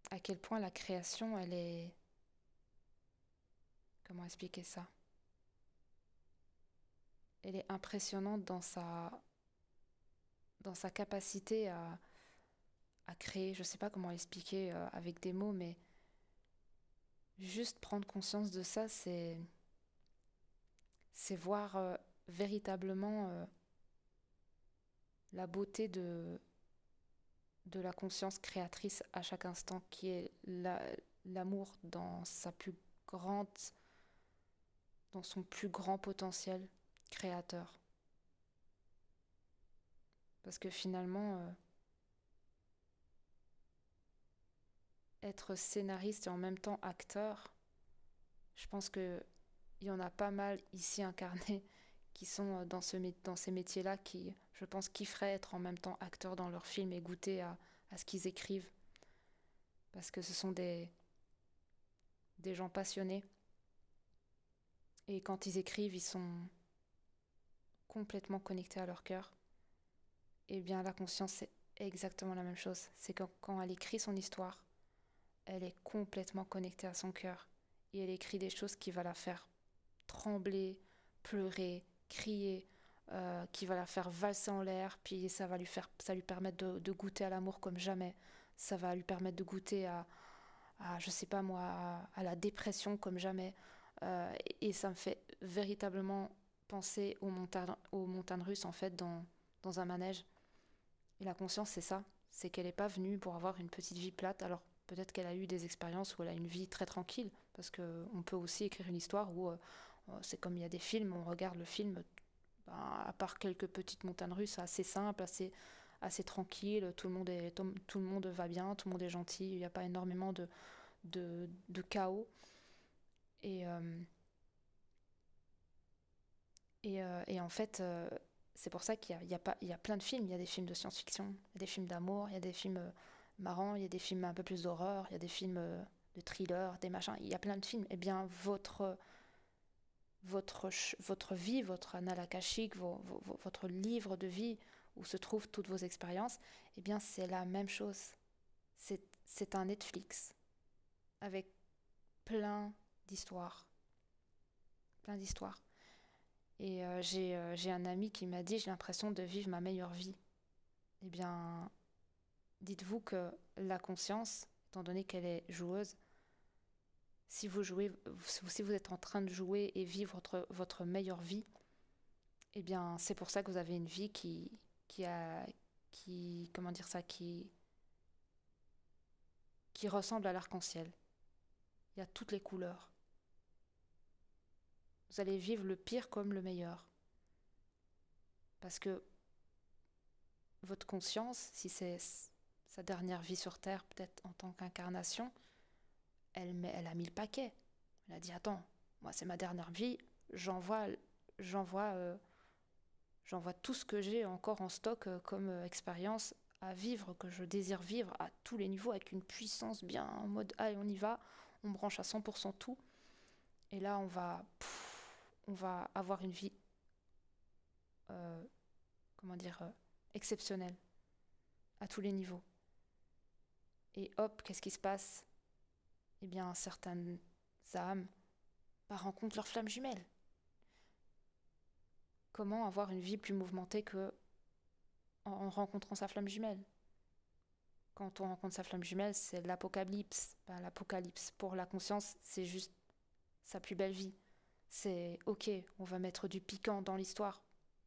Speaker 1: à quel point la création, elle est... Comment expliquer ça? Elle est impressionnante dans sa capacité à créer. Je ne sais pas comment expliquer avec des mots, mais juste prendre conscience de ça, c'est voir véritablement la beauté de la conscience créatrice à chaque instant, qui est l'amour dans sa plus grande, dans son plus grand potentiel créateur. Parce que finalement, être scénariste et en même temps acteur, je pense que il y en a pas mal ici incarnés qui sont dans ces métiers-là qui, je pense, kifferaient être en même temps acteurs dans leurs films et goûter à ce qu'ils écrivent. Parce que ce sont des gens passionnés. Et quand ils écrivent, ils sont complètement connectés à leur cœur. Et bien la conscience, c'est exactement la même chose. C'est que quand elle écrit son histoire, elle est complètement connectée à son cœur. Et elle écrit des choses qui vont la faire trembler, pleurer, crier, qui va la faire valser en l'air, puis ça lui permettre de goûter à l'amour comme jamais. Ça va lui permettre de goûter je sais pas moi, à la dépression comme jamais. Et ça me fait véritablement penser aux montagnes russes en fait dans un manège. Et la conscience, c'est ça. C'est qu'elle n'est pas venue pour avoir une petite vie plate. Alors peut-être qu'elle a eu des expériences où elle a une vie très tranquille, parce qu'on peut aussi écrire une histoire où c'est comme il y a des films, on regarde le film, ben, à part quelques petites montagnes russes, assez simple, assez tranquille, tout le monde va bien, tout le monde est gentil, il n'y a pas énormément de chaos. Et, euh, et en fait, c'est pour ça qu'il y a plein de films. Il y a des films de science-fiction, il y a des films d'amour, il y a des films marrants, il y a des films un peu plus d'horreur, il y a des films de thriller, des machins. Il y a plein de films. Eh bien, votre vie, votre annal akashique, votre livre de vie où se trouvent toutes vos expériences, eh bien, c'est la même chose. C'est un Netflix avec plein d'histoires. Plein d'histoires. Et j'ai un ami qui m'a dit, j'ai l'impression de vivre ma meilleure vie. Eh bien, dites-vous que la conscience, étant donné qu'elle est joueuse, si vous jouez, si vous êtes en train de jouer et vivre votre meilleure vie, eh bien, c'est pour ça que vous avez une vie qui a, comment dire ça, qui ressemble à l'arc-en-ciel. Il y a toutes les couleurs. Vous allez vivre le pire comme le meilleur. Parce que votre conscience, si c'est sa dernière vie sur Terre, peut-être en tant qu'incarnation, elle a mis le paquet. Elle a dit, attends, moi c'est ma dernière vie, j'envoie, j'envoie, euh, j'envoie tout ce que j'ai encore en stock comme expérience à vivre, que je désire vivre à tous les niveaux, avec une puissance bien en mode, allez, on y va, on branche à 100% tout. Et là, on va avoir une vie, euh, comment dire, exceptionnelle, à tous les niveaux. Et hop, qu'est-ce qui se passe? Eh bien, certaines âmes rencontrent leur flamme jumelle. Comment avoir une vie plus mouvementée que en rencontrant sa flamme jumelle? Quand on rencontre sa flamme jumelle, c'est l'apocalypse. Ben, l'apocalypse pour la conscience, c'est juste sa plus belle vie. C'est ok, on va mettre du piquant dans l'histoire.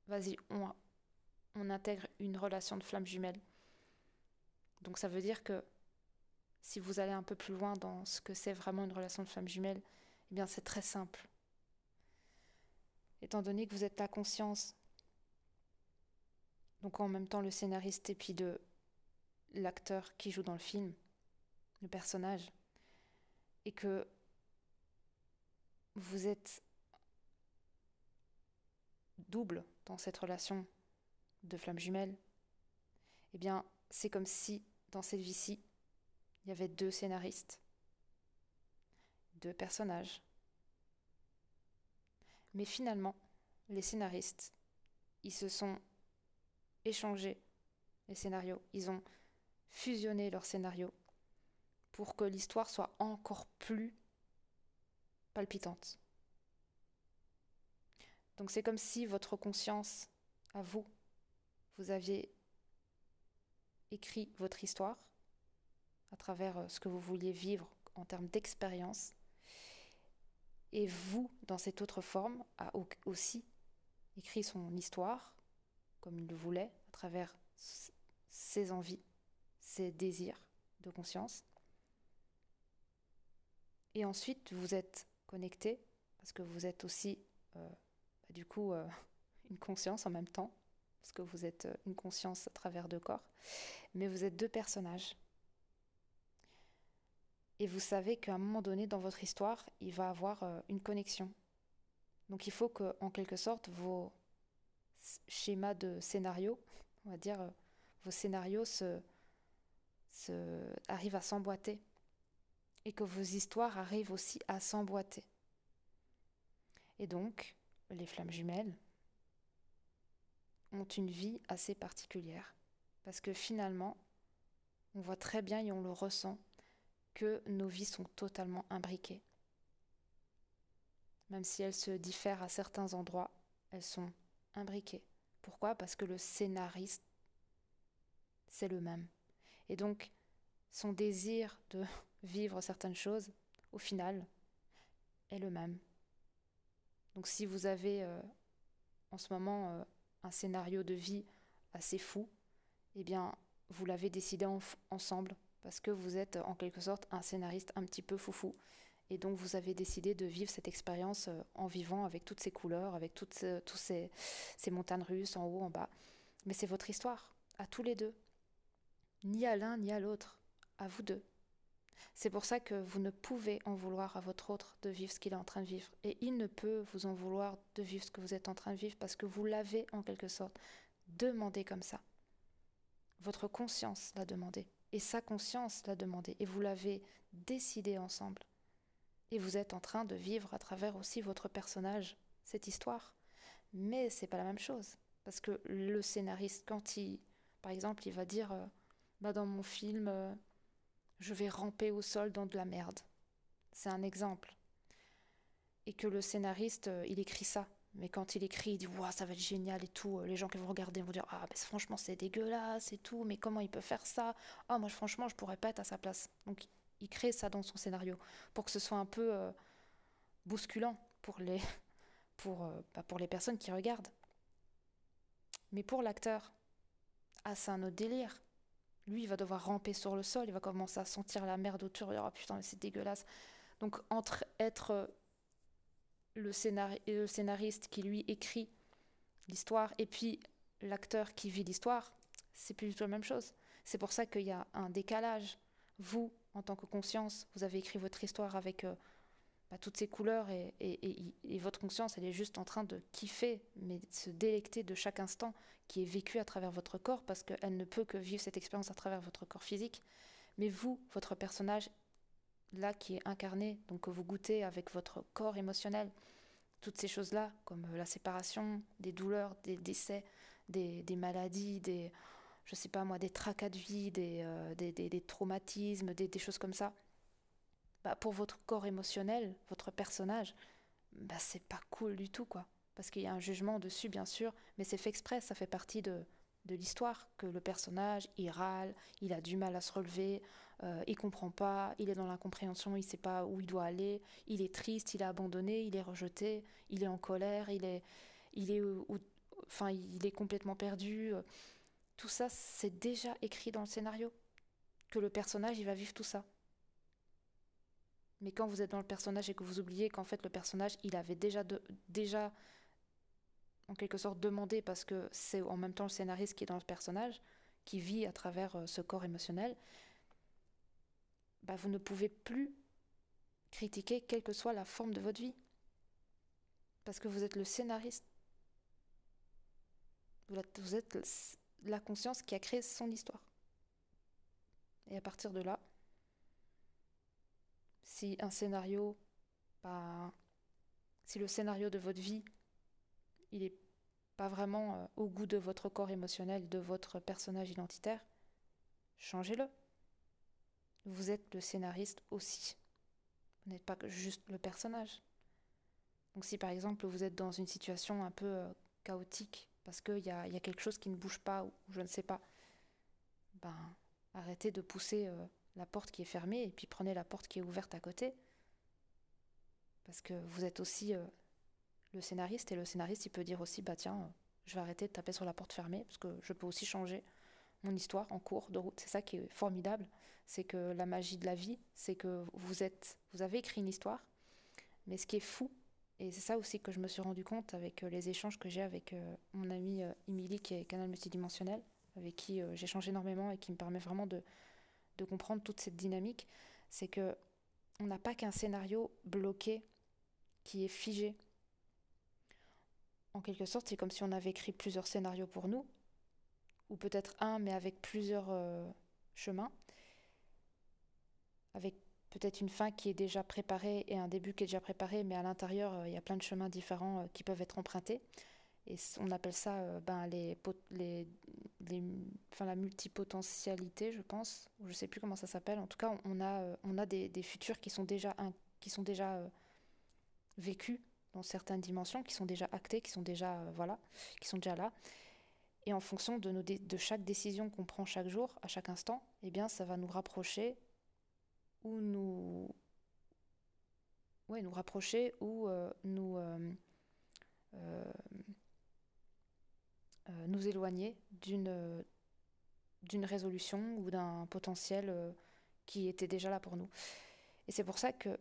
Speaker 1: Vas-y, on intègre une relation de flamme jumelle. Donc ça veut dire que si vous allez un peu plus loin dans ce que c'est vraiment une relation de flamme jumelle, eh bien c'est très simple. Étant donné que vous êtes la conscience donc en même temps le scénariste et puis l'acteur qui joue dans le film, le personnage, et que vous êtes double dans cette relation de flamme jumelle, eh bien, c'est comme si, dans cette vie-ci, il y avait deux scénaristes, deux personnages. Mais finalement, les scénaristes, ils se sont échangés les scénarios, ils ont fusionné leurs scénarios pour que l'histoire soit encore plus palpitante. Donc c'est comme si votre conscience, à vous, vous aviez écrit votre histoire à travers ce que vous vouliez vivre en termes d'expérience. Et vous, dans cette autre forme, a aussi écrit son histoire, comme il le voulait, à travers ses envies, ses désirs de conscience. Et ensuite, vous êtes connecté, parce que vous êtes aussi, une conscience en même temps, parce que vous êtes une conscience à travers deux corps, mais vous êtes deux personnages. Et vous savez qu'à un moment donné dans votre histoire, il va y avoir une connexion. Donc il faut que, en quelque sorte, vos schémas de scénario, on va dire, vos scénarios arrivent à s'emboîter. Et que vos histoires arrivent aussi à s'emboîter. Et donc, les flammes jumelles ont une vie assez particulière. Parce que finalement, on voit très bien et on le ressent que nos vies sont totalement imbriquées. Même si elles se diffèrent à certains endroits, elles sont imbriquées. Pourquoi ? Parce que le scénariste, c'est le même. Et donc, son désir de vivre certaines choses, au final, est le même. Donc si vous avez en ce moment un scénario de vie assez fou, eh bien, vous l'avez décidé ensemble, parce que vous êtes en quelque sorte un scénariste un petit peu foufou. Et donc vous avez décidé de vivre cette expérience en vivant avec toutes ces couleurs, avec toutes ces montagnes russes en haut, en bas. Mais c'est votre histoire, à tous les deux. Ni à l'un ni à l'autre, à vous deux. C'est pour ça que vous ne pouvez en vouloir à votre autre de vivre ce qu'il est en train de vivre. Et il ne peut vous en vouloir de vivre ce que vous êtes en train de vivre parce que vous l'avez en quelque sorte demandé comme ça. Votre conscience l'a demandé. Et sa conscience l'a demandé. Et vous l'avez décidé ensemble. Et vous êtes en train de vivre à travers aussi votre personnage cette histoire. Mais c'est pas la même chose. Parce que le scénariste, quand par exemple, il va dire dans mon film, je vais ramper au sol dans de la merde. C'est un exemple. Et que le scénariste, il écrit ça. Mais quand il écrit, il dit wow, ça va être génial et tout. Les gens qui vont regarder vont dire ah, ben, franchement, c'est dégueulasse et tout. Mais comment il peut faire ça ? Ah, moi, franchement, je pourrais pas être à sa place. Donc, il crée ça dans son scénario pour que ce soit un peu bousculant pour les personnes qui regardent. Mais pour l'acteur, c'est un autre délire. Lui, il va devoir ramper sur le sol, il va commencer à sentir la merde autour. Oh putain, mais c'est dégueulasse. Donc, entre être le scénariste qui lui écrit l'histoire et puis l'acteur qui vit l'histoire, c'est plus du tout la même chose. C'est pour ça qu'il y a un décalage. Vous, en tant que conscience, vous avez écrit votre histoire avec toutes ces couleurs et votre conscience, elle est juste en train de kiffer, mais de se délecter de chaque instant qui est vécu à travers votre corps parce qu'elle ne peut que vivre cette expérience à travers votre corps physique. Mais vous, votre personnage, là qui est incarné, donc que vous goûtez avec votre corps émotionnel, toutes ces choses-là, comme la séparation, des douleurs, des décès, des maladies, je sais pas moi, des tracas de vie, des traumatismes, des choses comme ça, pour votre corps émotionnel, votre personnage, c'est pas cool du tout, quoi. Parce qu'il y a un jugement dessus, bien sûr, mais c'est fait exprès, ça fait partie de l'histoire, que le personnage, il râle, il a du mal à se relever, il comprend pas, il est dans l'incompréhension, il sait pas où il doit aller, il est triste, il est abandonné, il est rejeté, il est en colère, il est complètement perdu. Tout ça, c'est déjà écrit dans le scénario, que le personnage, il va vivre tout ça. Mais quand vous êtes dans le personnage et que vous oubliez qu'en fait le personnage, il avait déjà en quelque sorte demandé, parce que c'est en même temps le scénariste qui est dans le personnage, qui vit à travers ce corps émotionnel, bah, vous ne pouvez plus critiquer quelle que soit la forme de votre vie. Parce que vous êtes le scénariste. Vous êtes la conscience qui a créé son histoire. Et à partir de là, si un scénario, bah, si le scénario de votre vie, il est pas vraiment au goût de votre corps émotionnel, de votre personnage identitaire, changez-le. Vous êtes le scénariste aussi. Vous n'êtes pas juste le personnage. Donc si par exemple vous êtes dans une situation un peu chaotique, parce qu'il y a quelque chose qui ne bouge pas, ou je ne sais pas, ben arrêtez de pousser la porte qui est fermée et puis prenez la porte qui est ouverte à côté. Parce que vous êtes aussi le scénariste, et le scénariste il peut dire aussi, bah tiens, je vais arrêter de taper sur la porte fermée, parce que je peux aussi changer mon histoire en cours de route. C'est ça qui est formidable, c'est que la magie de la vie, c'est que vous avez écrit une histoire, mais ce qui est fou, et c'est ça aussi que je me suis rendu compte avec les échanges que j'ai avec mon amie Émilie, qui est Canal Multidimensionnel, avec qui j'échange énormément et qui me permet vraiment de comprendre toute cette dynamique, c'est que on n'a pas qu'un scénario bloqué qui est figé. En quelque sorte, c'est comme si on avait écrit plusieurs scénarios pour nous, ou peut-être un, mais avec plusieurs chemins, avec peut-être une fin qui est déjà préparée et un début qui est déjà préparé, mais à l'intérieur, il y a plein de chemins différents qui peuvent être empruntés. Et on appelle ça la multipotentialité, je pense. Je ne sais plus comment ça s'appelle. En tout cas, on a des futurs qui sont déjà vécus dans certaines dimensions, qui sont déjà actés, qui sont déjà, qui sont déjà là. Et en fonction de chaque décision qu'on prend chaque jour, à chaque instant, eh bien, ça va nous rapprocher ou nous rapprocher ou euh, nous éloigner d'une résolution ou d'un potentiel qui était déjà là pour nous. Et c'est pour ça que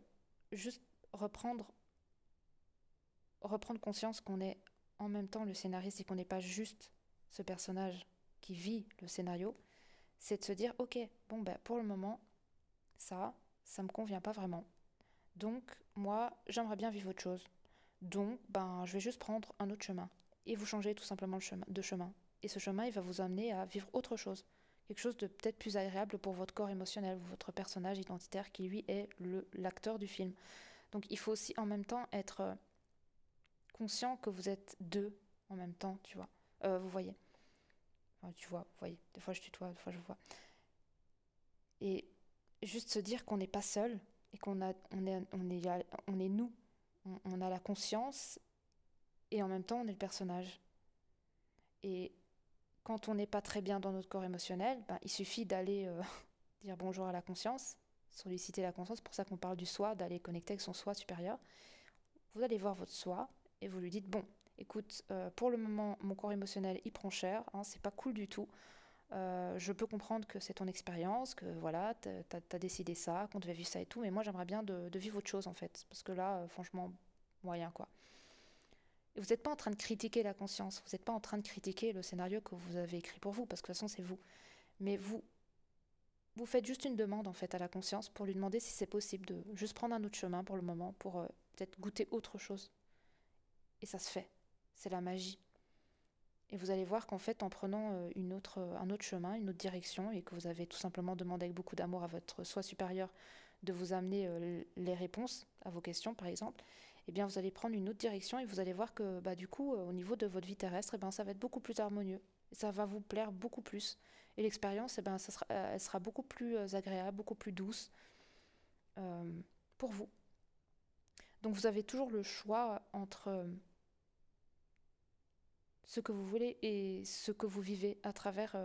Speaker 1: juste reprendre conscience qu'on est en même temps le scénariste et qu'on n'est pas juste ce personnage qui vit le scénario, c'est de se dire, ok, bon ben pour le moment, ça me convient pas vraiment. Donc moi, j'aimerais bien vivre autre chose. Donc ben je vais juste prendre un autre chemin. Et vous changez tout simplement de chemin. Et ce chemin, il va vous amener à vivre autre chose. Quelque chose de peut-être plus agréable pour votre corps émotionnel, votre personnage identitaire qui lui est l'acteur du film. Donc il faut aussi en même temps être conscient que vous êtes deux en même temps, tu vois. Vous voyez. Enfin, tu vois, vous voyez. Des fois je tutoie, des fois je vois. Et juste se dire qu'on n'est pas seul et on est nous. On a la conscience et en même temps on est le personnage. Et quand on n'est pas très bien dans notre corps émotionnel, ben, il suffit d'aller dire bonjour à la conscience, solliciter la conscience, c'est pour ça qu'on parle du soi, d'aller connecter avec son soi supérieur. Vous allez voir votre soi et vous lui dites, bon, écoute, pour le moment, mon corps émotionnel, il prend cher, hein, c'est pas cool du tout. Je peux comprendre que c'est ton expérience, que voilà, t'as décidé ça, qu'on devait vivre ça et tout, mais moi j'aimerais bien de vivre autre chose en fait, parce que là, franchement, moyen quoi. Et vous n'êtes pas en train de critiquer la conscience, vous n'êtes pas en train de critiquer le scénario que vous avez écrit pour vous, parce que de toute façon c'est vous. Mais vous faites juste une demande en fait à la conscience pour lui demander si c'est possible de juste prendre un autre chemin pour le moment, pour peut-être goûter autre chose. Et ça se fait, c'est la magie. Et vous allez voir qu'en fait, en prenant un autre chemin, une autre direction, et que vous avez tout simplement demandé avec beaucoup d'amour à votre soi supérieur de vous amener les réponses à vos questions, par exemple, eh bien, vous allez prendre une autre direction et vous allez voir que, bah, du coup, au niveau de votre vie terrestre, eh ben, ça va être beaucoup plus harmonieux. Et ça va vous plaire beaucoup plus. Et l'expérience, eh ben, elle sera beaucoup plus agréable, beaucoup plus douce euh, pour vous. Donc, vous avez toujours le choix entre ce que vous voulez et ce que vous vivez à travers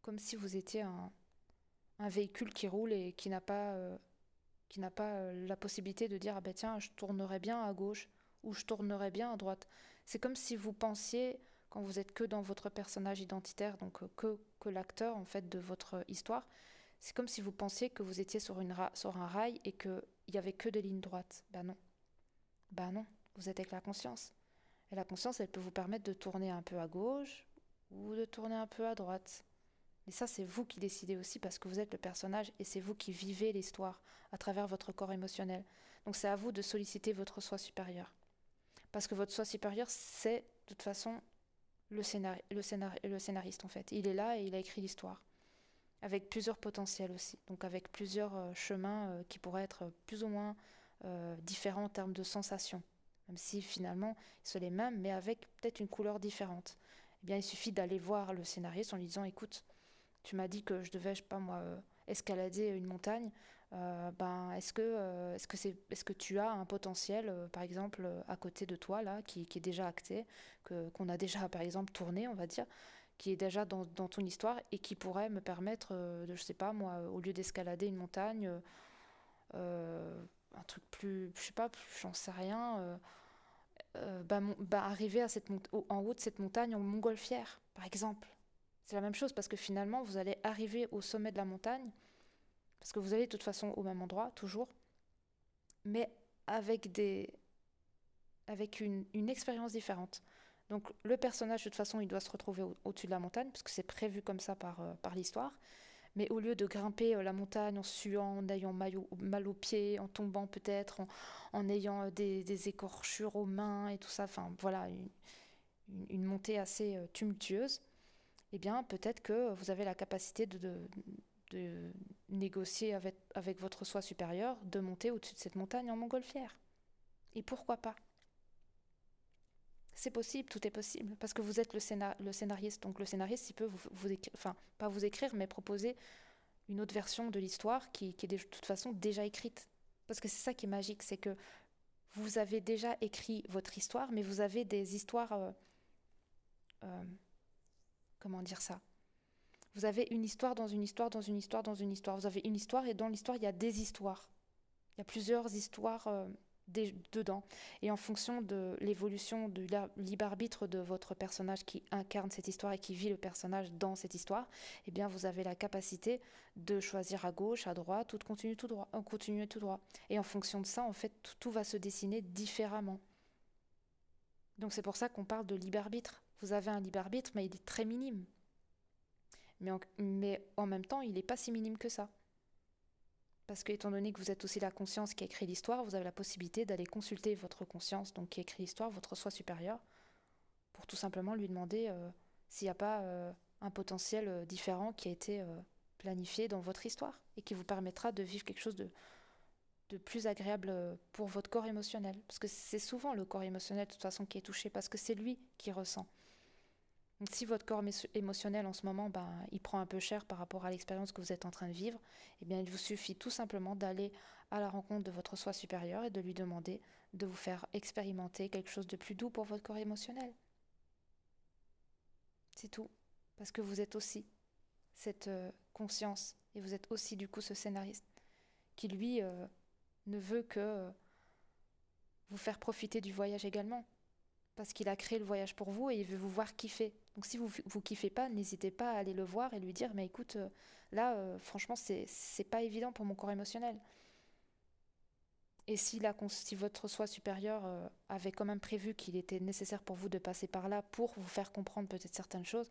Speaker 1: comme si vous étiez un véhicule qui roule et qui n'a pas la possibilité de dire ah ben tiens je tournerais bien à gauche ou je tournerais bien à droite. C'est comme si vous pensiez quand vous êtes que dans votre personnage identitaire, donc que l'acteur en fait de votre histoire, c'est comme si vous pensiez que vous étiez sur un rail et qu'il y avait que des lignes droites. Ben non, vous êtes avec la conscience. Et la conscience, elle peut vous permettre de tourner un peu à gauche ou de tourner un peu à droite. Et ça, c'est vous qui décidez aussi parce que vous êtes le personnage et c'est vous qui vivez l'histoire à travers votre corps émotionnel. Donc c'est à vous de solliciter votre soi supérieur. Parce que votre soi supérieur, c'est de toute façon le scénariste en fait. Il est là et il a écrit l'histoire. Avec plusieurs potentiels aussi. Donc avec plusieurs chemins qui pourraient être plus ou moins différents en termes de sensations. Même si finalement ils sont les mêmes, mais avec peut-être une couleur différente. Eh bien, il suffit d'aller voir le scénariste en lui disant, écoute, tu m'as dit que je devais, je sais pas moi, escalader une montagne. Est-ce que tu as un potentiel, par exemple, à côté de toi, là, qui est déjà acté, qu'on a déjà, par exemple, tourné, on va dire, qui est déjà dans ton histoire et qui pourrait me permettre de, je sais pas moi, au lieu d'escalader une montagne, un truc plus, je sais pas, j'en sais rien, arriver à en haut de cette montagne en montgolfière, par exemple. C'est la même chose parce que finalement, vous allez arriver au sommet de la montagne, parce que vous allez de toute façon au même endroit, toujours, mais avec, une expérience différente. Donc le personnage, de toute façon, il doit se retrouver au-dessus de la montagne, parce que c'est prévu comme ça par l'histoire. Mais au lieu de grimper la montagne en suant, en ayant mal aux pieds, en tombant peut-être, en ayant des écorchures aux mains et tout ça, enfin voilà, une montée assez tumultueuse, eh bien peut-être que vous avez la capacité de négocier avec votre soi supérieur, de monter au-dessus de cette montagne en montgolfière. Et pourquoi pas? C'est possible, tout est possible, parce que vous êtes le scénariste. Donc le scénariste, il peut vous écrire, enfin pas vous écrire, mais proposer une autre version de l'histoire qui est de toute façon déjà écrite. Parce que c'est ça qui est magique, c'est que vous avez déjà écrit votre histoire, mais vous avez des histoires... euh, comment dire ça? Vous avez une histoire dans une histoire, dans une histoire, dans une histoire. Vous avez une histoire et dans l'histoire, il y a des histoires. Il y a plusieurs histoires dedans. Et en fonction de l'évolution du libre arbitre de votre personnage qui incarne cette histoire et qui vit le personnage dans cette histoire, eh bien vous avez la capacité de choisir à gauche, à droite ou de continuer tout droit. Continuer tout droit. Et en fonction de ça, en fait, tout va se dessiner différemment. Donc c'est pour ça qu'on parle de libre arbitre. Vous avez un libre arbitre, mais il est très minime. Mais en même temps, il n'est pas si minime que ça. Parce que, étant donné que vous êtes aussi la conscience qui a écrit l'histoire, vous avez la possibilité d'aller consulter votre conscience, donc qui a écrit l'histoire, votre soi supérieur, pour tout simplement lui demander s'il n'y a pas un potentiel différent qui a été planifié dans votre histoire et qui vous permettra de vivre quelque chose de plus agréable pour votre corps émotionnel. Parce que c'est souvent le corps émotionnel, de toute façon, qui est touché, parce que c'est lui qui ressent. Donc, si votre corps émotionnel en ce moment, il prend un peu cher par rapport à l'expérience que vous êtes en train de vivre, eh bien, il vous suffit tout simplement d'aller à la rencontre de votre soi supérieur et de lui demander de vous faire expérimenter quelque chose de plus doux pour votre corps émotionnel. C'est tout. Parce que vous êtes aussi cette conscience et vous êtes aussi du coup ce scénariste qui lui ne veut que vous faire profiter du voyage également. Parce qu'il a créé le voyage pour vous et il veut vous voir kiffer. Donc si vous kiffez pas, n'hésitez pas à aller le voir et lui dire, mais écoute, là, franchement, c'est pas évident pour mon corps émotionnel. Et si votre soi supérieur avait quand même prévu qu'il était nécessaire pour vous de passer par là pour vous faire comprendre peut-être certaines choses,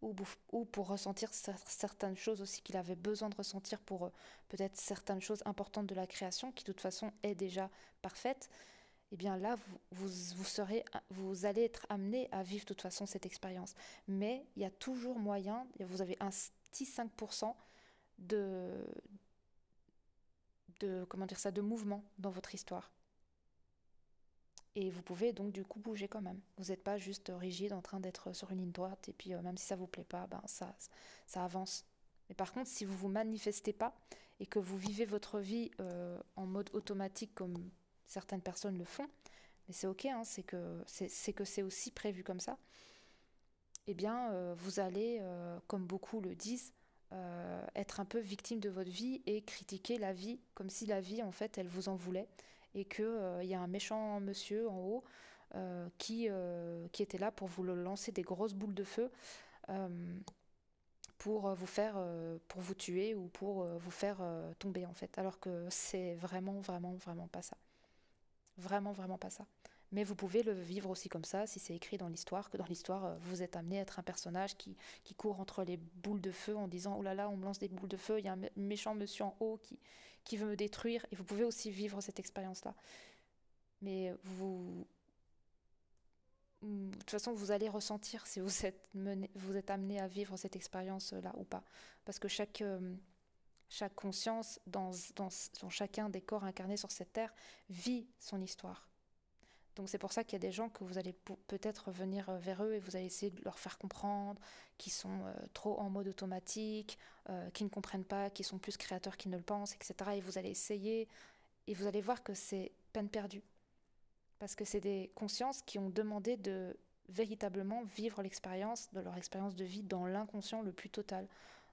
Speaker 1: ou pour ressentir certaines choses aussi qu'il avait besoin de ressentir pour peut-être certaines choses importantes de la création, qui de toute façon est déjà parfaite, eh bien là, vous allez être amené à vivre de toute façon cette expérience. Mais il y a toujours moyen, vous avez un petit 5% de, comment dire ça, de mouvement dans votre histoire. Et vous pouvez donc du coup bouger quand même. Vous n'êtes pas juste rigide en train d'être sur une ligne droite et puis même si ça ne vous plaît pas, ça avance. Mais par contre, si vous ne vous manifestez pas et que vous vivez votre vie en mode automatique comme certaines personnes le font, mais c'est ok, hein, c'est que c'est aussi prévu comme ça, eh bien vous allez, comme beaucoup le disent, être un peu victime de votre vie et critiquer la vie comme si la vie en fait elle vous en voulait et qu'il y a un méchant monsieur en haut qui était là pour vous lancer des grosses boules de feu euh, pour vous tuer ou pour vous faire tomber en fait, alors que c'est vraiment vraiment vraiment pas ça, vraiment vraiment pas ça. Mais vous pouvez le vivre aussi comme ça, si c'est écrit dans l'histoire, que dans l'histoire, vous êtes amené à être un personnage qui court entre les boules de feu en disant « Oh là là, on me lance des boules de feu, il y a un méchant monsieur en haut qui veut me détruire. » Et vous pouvez aussi vivre cette expérience-là. Mais de toute façon, vous allez ressentir si vous êtes amené à vivre cette expérience-là ou pas. Parce que chaque conscience dans chacun des corps incarnés sur cette terre vit son histoire. Donc c'est pour ça qu'il y a des gens que vous allez peut-être venir vers eux et vous allez essayer de leur faire comprendre, qui sont trop en mode automatique, qui ne comprennent pas, qui sont plus créateurs qu'ils ne le pensent, etc. Et vous allez essayer et vous allez voir que c'est peine perdue. Parce que c'est des consciences qui ont demandé de véritablement vivre l'expérience de leur expérience de vie dans l'inconscient le plus total,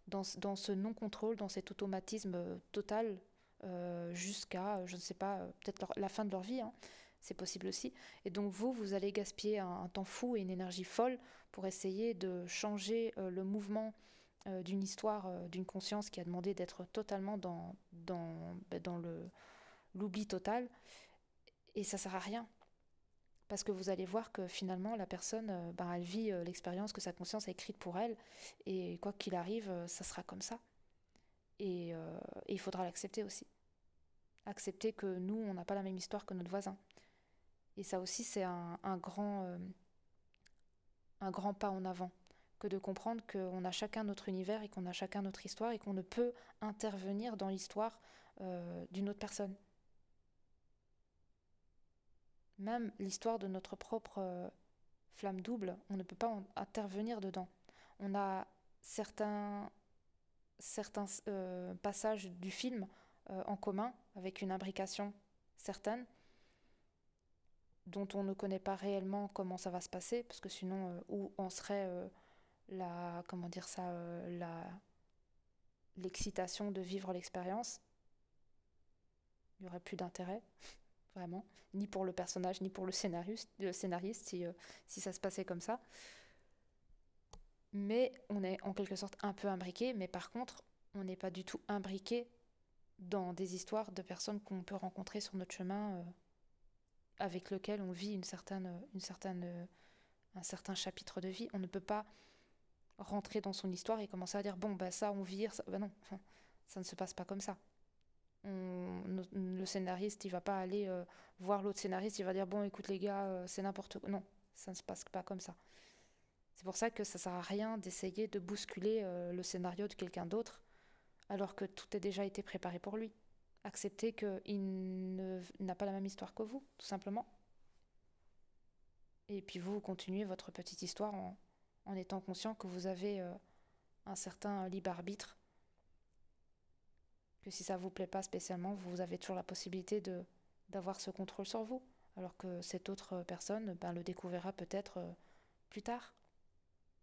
Speaker 1: dans ce non-contrôle, dans cet automatisme total, jusqu'à, je ne sais pas, peut-être la fin de leur vie, hein. C'est possible aussi. Et donc vous allez gaspiller un temps fou et une énergie folle pour essayer de changer le mouvement d'une histoire, d'une conscience qui a demandé d'être totalement dans l'oubli total. Et ça sert à rien. Parce que vous allez voir que finalement, la personne, elle vit l'expérience que sa conscience a écrite pour elle. Et quoi qu'il arrive, ça sera comme ça. Et il faudra l'accepter aussi. Accepter que nous, on n'a pas la même histoire que notre voisin. Et ça aussi, c'est un grand pas en avant. Que de comprendre qu'on a chacun notre univers et qu'on a chacun notre histoire et qu'on ne peut intervenir dans l'histoire d'une autre personne. Même l'histoire de notre propre flamme double, on ne peut pas intervenir dedans. On a certains passages du film en commun, avec une imbrication certaine, dont on ne connaît pas réellement comment ça va se passer, parce que sinon, où en serait l'excitation de vivre l'expérience, il n'y aurait plus d'intérêt, vraiment, ni pour le personnage, ni pour le scénariste si ça se passait comme ça. Mais on est en quelque sorte un peu imbriqué, mais par contre, on n'est pas du tout imbriqué dans des histoires de personnes qu'on peut rencontrer sur notre chemin, avec lequel on vit un certain chapitre de vie. On ne peut pas rentrer dans son histoire et commencer à dire bon bah ça on vire, ça... Bah non, ça ne se passe pas comme ça. Le scénariste il va pas aller voir l'autre scénariste, il va dire bon écoute les gars c'est n'importe quoi. Non, ça ne se passe pas comme ça. C'est pour ça que ça sert à rien d'essayer de bousculer le scénario de quelqu'un d'autre alors que tout a déjà été préparé pour lui. Accepter qu'il n'a pas la même histoire que vous, tout simplement. Et puis vous continuez votre petite histoire en étant conscient que vous avez un certain libre arbitre, que si ça vous plaît pas spécialement, vous avez toujours la possibilité d'avoir ce contrôle sur vous, alors que cette autre personne le découvrira peut-être plus tard.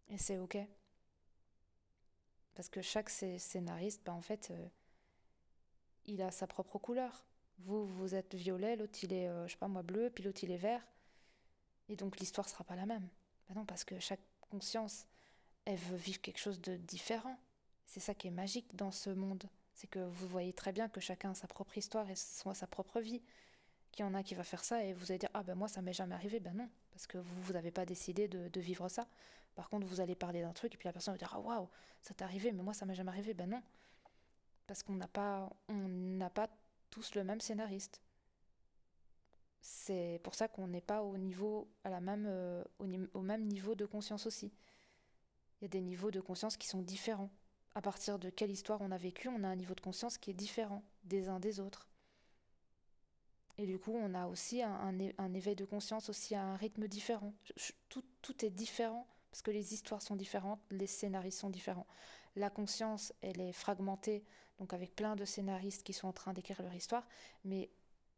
Speaker 1: Et c'est ok. Parce que chaque scénariste, en fait, il a sa propre couleur. Vous êtes violet, l'autre il est, je sais pas moi, bleu, puis l'autre il est vert. Et donc l'histoire sera pas la même. Non, parce que chaque conscience, elle veut vivre quelque chose de différent. C'est ça qui est magique dans ce monde. C'est que vous voyez très bien que chacun a sa propre histoire et sa propre vie. Qu'il y en a qui va faire ça et vous allez dire « Ah ben moi ça m'est jamais arrivé ». Ben non, parce que vous n'avez pas décidé de vivre ça. Par contre, vous allez parler d'un truc et puis la personne va dire « Ah waouh, ça t'est arrivé, mais moi ça m'est jamais arrivé ». Ben non, parce qu'on n'a pas tous le même scénariste. C'est pour ça qu'on n'est pas au même niveau de conscience aussi. Il y a des niveaux de conscience qui sont différents. À partir de quelle histoire on a vécu, on a un niveau de conscience qui est différent des uns des autres. Et du coup, on a aussi un éveil de conscience aussi à un rythme différent. Tout est différent parce que les histoires sont différentes, les scénaristes sont différents. La conscience, elle est fragmentée, donc avec plein de scénaristes qui sont en train d'écrire leur histoire. Mais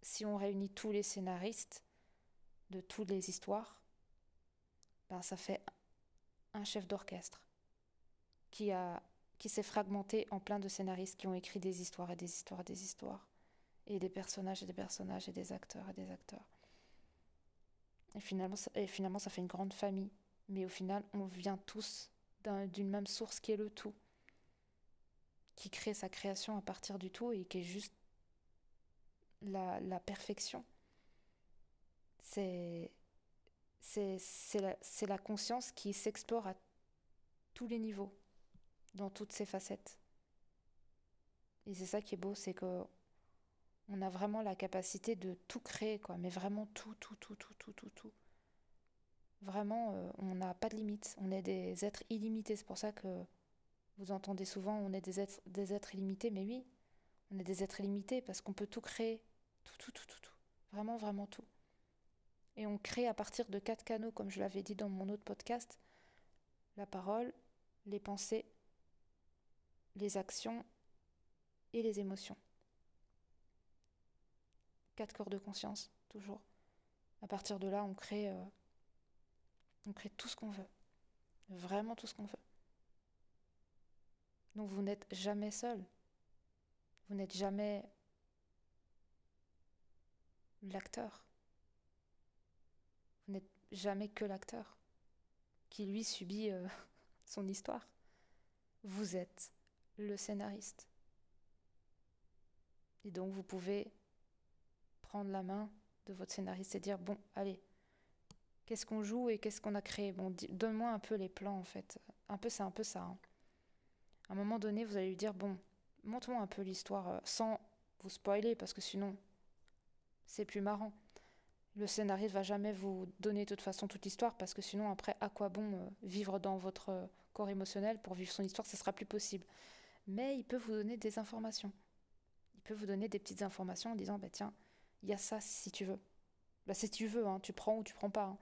Speaker 1: si on réunit tous les scénaristes de toutes les histoires, ça fait un chef d'orchestre qui s'est fragmenté en plein de scénaristes qui ont écrit des histoires et des histoires et des histoires. Et des personnages et des personnages et des acteurs et des acteurs. Et finalement, ça fait une grande famille. Mais au final, on vient tous d'une même source qui est le tout. Qui crée sa création à partir du tout et qui est juste la perfection. C'est, c'est la conscience qui s'explore à tous les niveaux, dans toutes ses facettes. Et c'est ça qui est beau, c'est que on a vraiment la capacité de tout créer, quoi. Mais vraiment tout, tout, tout, tout, tout, tout, tout. Vraiment, on n'a pas de limite. On est des êtres illimités. C'est pour ça que vous entendez souvent, on est des êtres illimités. Mais oui, on est des êtres illimités parce qu'on peut tout créer. Tout, tout, tout, tout, tout. Vraiment, vraiment tout. Et on crée à partir de 4 canaux, comme je l'avais dit dans mon autre podcast, la parole, les pensées, les actions et les émotions. 4 corps de conscience, toujours. À partir de là, on crée tout ce qu'on veut. Vraiment tout ce qu'on veut. Donc vous n'êtes jamais seul. Vous n'êtes jamais l'acteur. Vous n'êtes jamais que l'acteur qui lui subit son histoire. Vous êtes le scénariste. Et donc vous pouvez prendre la main de votre scénariste et dire bon, allez, qu'est-ce qu'on joue et qu'est-ce qu'on a créé. Bon, donne-moi un peu les plans en fait. Un peu ça, un peu ça. Hein. À un moment donné, vous allez lui dire bon, montre-moi un peu l'histoire sans vous spoiler parce que sinon c'est plus marrant. Le scénariste va jamais vous donner de toute façon toute l'histoire parce que sinon après à quoi bon vivre dans votre corps émotionnel pour vivre son histoire, ce sera plus possible. Mais il peut vous donner des informations. Il peut vous donner des petites informations en disant bah tiens, il y a ça si tu veux. Bah si tu veux, hein, tu prends ou tu prends pas. Hein.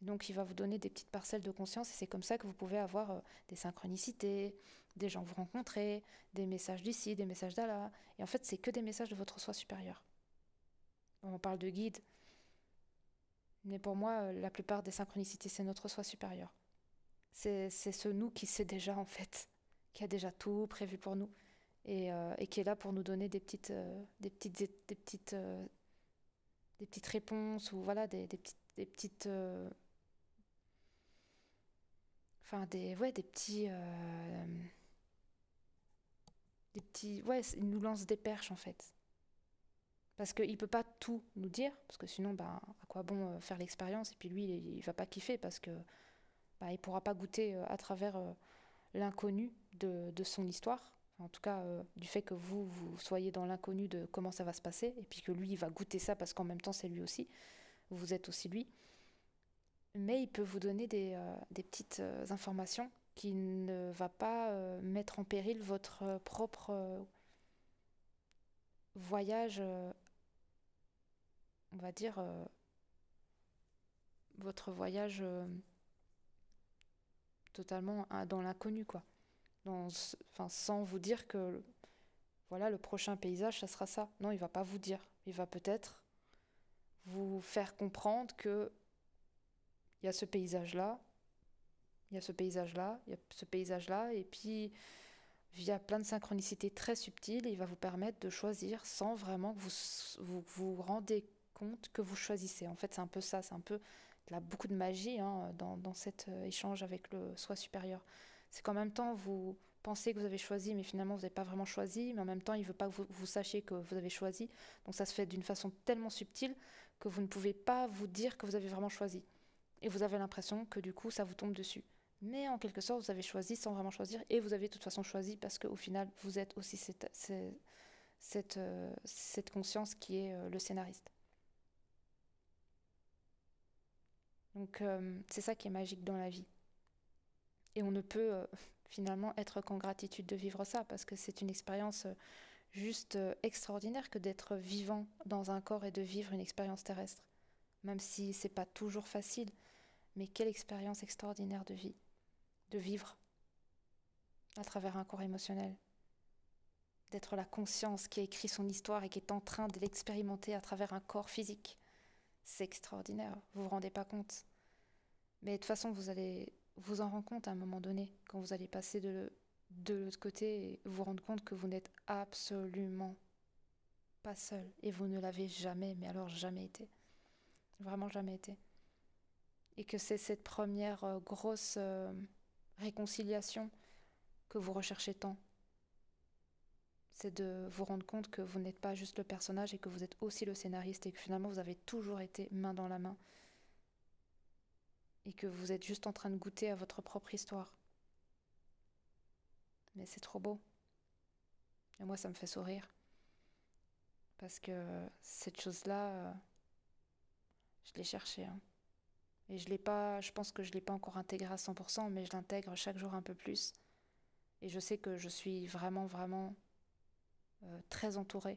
Speaker 1: Donc il va vous donner des petites parcelles de conscience et c'est comme ça que vous pouvez avoir des synchronicités, des gens que vous rencontrez, des messages d'ici, des messages d'Allah. Et en fait, c'est que des messages de votre soi supérieur. On parle de guide, mais pour moi, la plupart des synchronicités, c'est notre soi supérieur. C'est ce nous qui sait déjà en fait, qui a déjà tout prévu pour nous et qui est là pour nous donner des petites réponses ou voilà des petites enfin des petits ouais il nous lance des perches en fait parce qu'il peut pas tout nous dire parce que sinon ben à quoi bon faire l'expérience et puis lui il va pas kiffer parce que bah, il pourra pas goûter à travers l'inconnu de son histoire en tout cas du fait que vous soyez dans l'inconnu de comment ça va se passer et puis que lui il va goûter ça parce qu'en même temps c'est lui aussi vous êtes aussi lui mais il peut vous donner des petites informations qui ne va pas mettre en péril votre propre voyage, on va dire, votre voyage totalement dans l'inconnu, quoi. Enfin, sans vous dire que, voilà, le prochain paysage, ça sera ça. Non, il va pas vous dire. Il va peut-être vous faire comprendre que il y a ce paysage-là, il y a ce paysage-là, il y a ce paysage-là, et puis via plein de synchronicités très subtiles, il va vous permettre de choisir sans vraiment que vous rendez compte que vous choisissez. En fait, c'est un peu ça, c'est un peu beaucoup de magie hein, dans cet échange avec le soi supérieur. C'est qu'en même temps, vous pensez que vous avez choisi, mais finalement, vous n'avez pas vraiment choisi, mais en même temps, il ne veut pas que vous sachiez que vous avez choisi. Donc ça se fait d'une façon tellement subtile que vous ne pouvez pas vous dire que vous avez vraiment choisi. Et vous avez l'impression que du coup, ça vous tombe dessus. Mais en quelque sorte, vous avez choisi sans vraiment choisir, et vous avez de toute façon choisi parce qu'au final, vous êtes aussi cette conscience qui est le scénariste. Donc c'est ça qui est magique dans la vie. Et on ne peut finalement être qu'en gratitude de vivre ça, parce que c'est une expérience juste extraordinaire que d'être vivant dans un corps et de vivre une expérience terrestre. Même si c'est pas toujours facile, mais quelle expérience extraordinaire de vie, de vivre à travers un corps émotionnel, d'être la conscience qui a écrit son histoire et qui est en train de l'expérimenter à travers un corps physique. C'est extraordinaire, vous vous rendez pas compte. Mais de toute façon, vous allez vous en rendre compte à un moment donné, quand vous allez passer de l'autre côté et vous rendre compte que vous n'êtes absolument pas seul. Et vous ne l'avez jamais, mais alors jamais été. Vraiment jamais été. Et que c'est cette première grosse réconciliation que vous recherchez tant. c'est de vous rendre compte que vous n'êtes pas juste le personnage et que vous êtes aussi le scénariste et que finalement vous avez toujours été main dans la main et que vous êtes juste en train de goûter à votre propre histoire. Mais c'est trop beau. Et moi, ça me fait sourire. Parce que cette chose-là, je l'ai cherchée, hein. Et je l'ai pas, je pense que je l'ai pas encore intégrée à 100%, mais je l'intègre chaque jour un peu plus. Et je sais que je suis vraiment, vraiment très entourée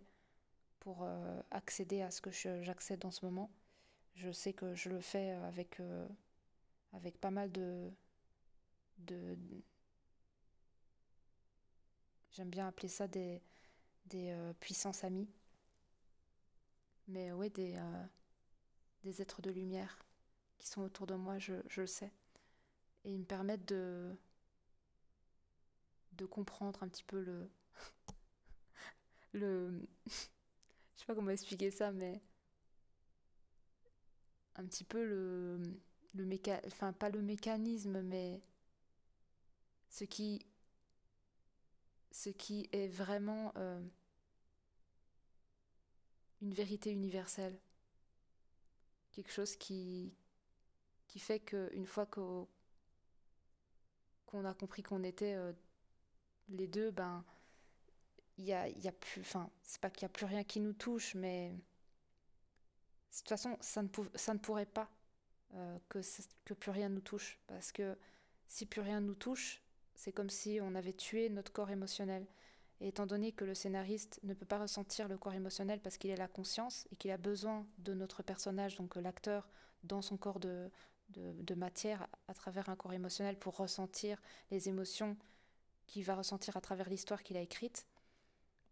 Speaker 1: pour accéder à ce que j'accède en ce moment. Je sais que je le fais avec pas mal de j'aime bien appeler ça des puissances amies, mais oui, des êtres de lumière qui sont autour de moi, je le sais. Et ils me permettent de comprendre un petit peu le je sais pas comment expliquer ça, mais un petit peu enfin pas le mécanisme, mais ce qui, ce qui est vraiment une vérité universelle. Quelque chose qui fait qu'une fois qu'on a compris qu'on était les deux, ben, il y a plus, enfin, c'est pas qu'il y a plus rien qui nous touche, mais de toute façon, ça ne pourrait pas que plus rien nous touche. Parce que si plus rien nous touche, c'est comme si on avait tué notre corps émotionnel. Et étant donné que le scénariste ne peut pas ressentir le corps émotionnel parce qu'il est la conscience et qu'il a besoin de notre personnage, donc l'acteur, dans son corps de matière à travers un corps émotionnel pour ressentir les émotions qu'il va ressentir à travers l'histoire qu'il a écrite,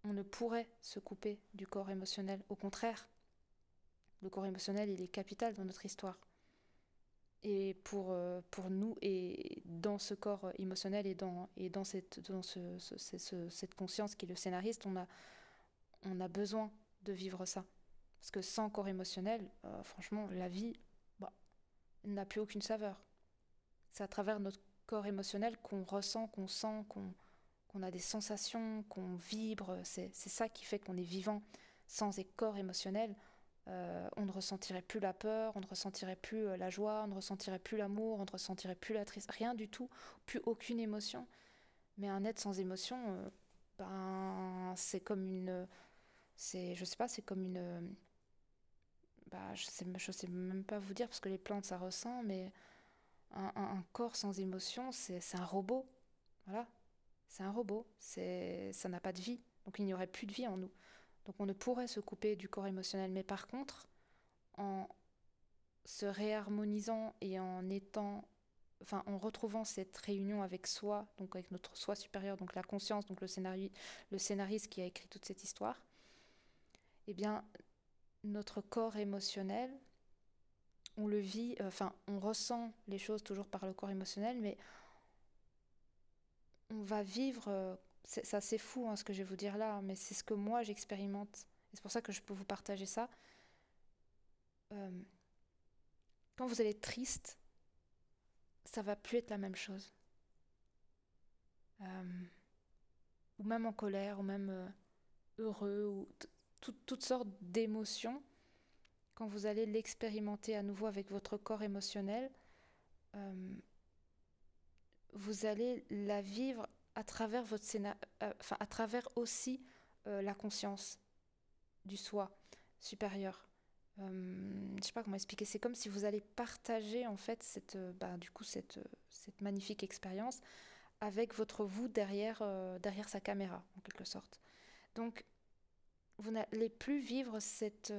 Speaker 1: on ne pourrait se couper du corps émotionnel. Au contraire, le corps émotionnel, il est capital dans notre histoire. Et pour nous, et dans ce corps émotionnel et dans cette conscience qui est le scénariste, on a besoin de vivre ça. Parce que sans corps émotionnel, franchement, la vie bah, n'a plus aucune saveur. C'est à travers notre corps émotionnel qu'on ressent, qu'on sent, qu'on a des sensations, qu'on vibre. C'est ça qui fait qu'on est vivant. Sans corps émotionnel, on ne ressentirait plus la peur, on ne ressentirait plus la joie, on ne ressentirait plus l'amour, on ne ressentirait plus la tristesse, rien du tout, plus aucune émotion. Mais un être sans émotion, ben c'est comme je sais pas, c'est comme je sais même pas vous dire parce que les plantes ça ressent, mais un corps sans émotion, c'est un robot, voilà, c'est un robot, ça n'a pas de vie, donc il n'y aurait plus de vie en nous. Donc on ne pourrait se couper du corps émotionnel, mais par contre, en se réharmonisant et enfin, en retrouvant cette réunion avec soi, donc avec notre soi supérieur, donc la conscience, donc le scénariste qui a écrit toute cette histoire, eh bien, notre corps émotionnel, on le vit, enfin, on ressent les choses toujours par le corps émotionnel, mais on va vivre, c'est assez fou hein, ce que je vais vous dire là, mais c'est ce que moi j'expérimente. Et c'est pour ça que je peux vous partager ça. Euh, Quand vous allez être triste, ça va plus être la même chose. Euh, ou même en colère, ou même heureux, ou toutes sortes d'émotions. Quand vous allez l'expérimenter à nouveau avec votre corps émotionnel, euh, vous allez la vivre à travers enfin à travers aussi la conscience du soi supérieur. Je sais pas comment expliquer. C'est comme si vous allez partager en fait cette magnifique expérience avec votre vous derrière sa caméra, en quelque sorte. Donc, vous n'allez plus vivre cette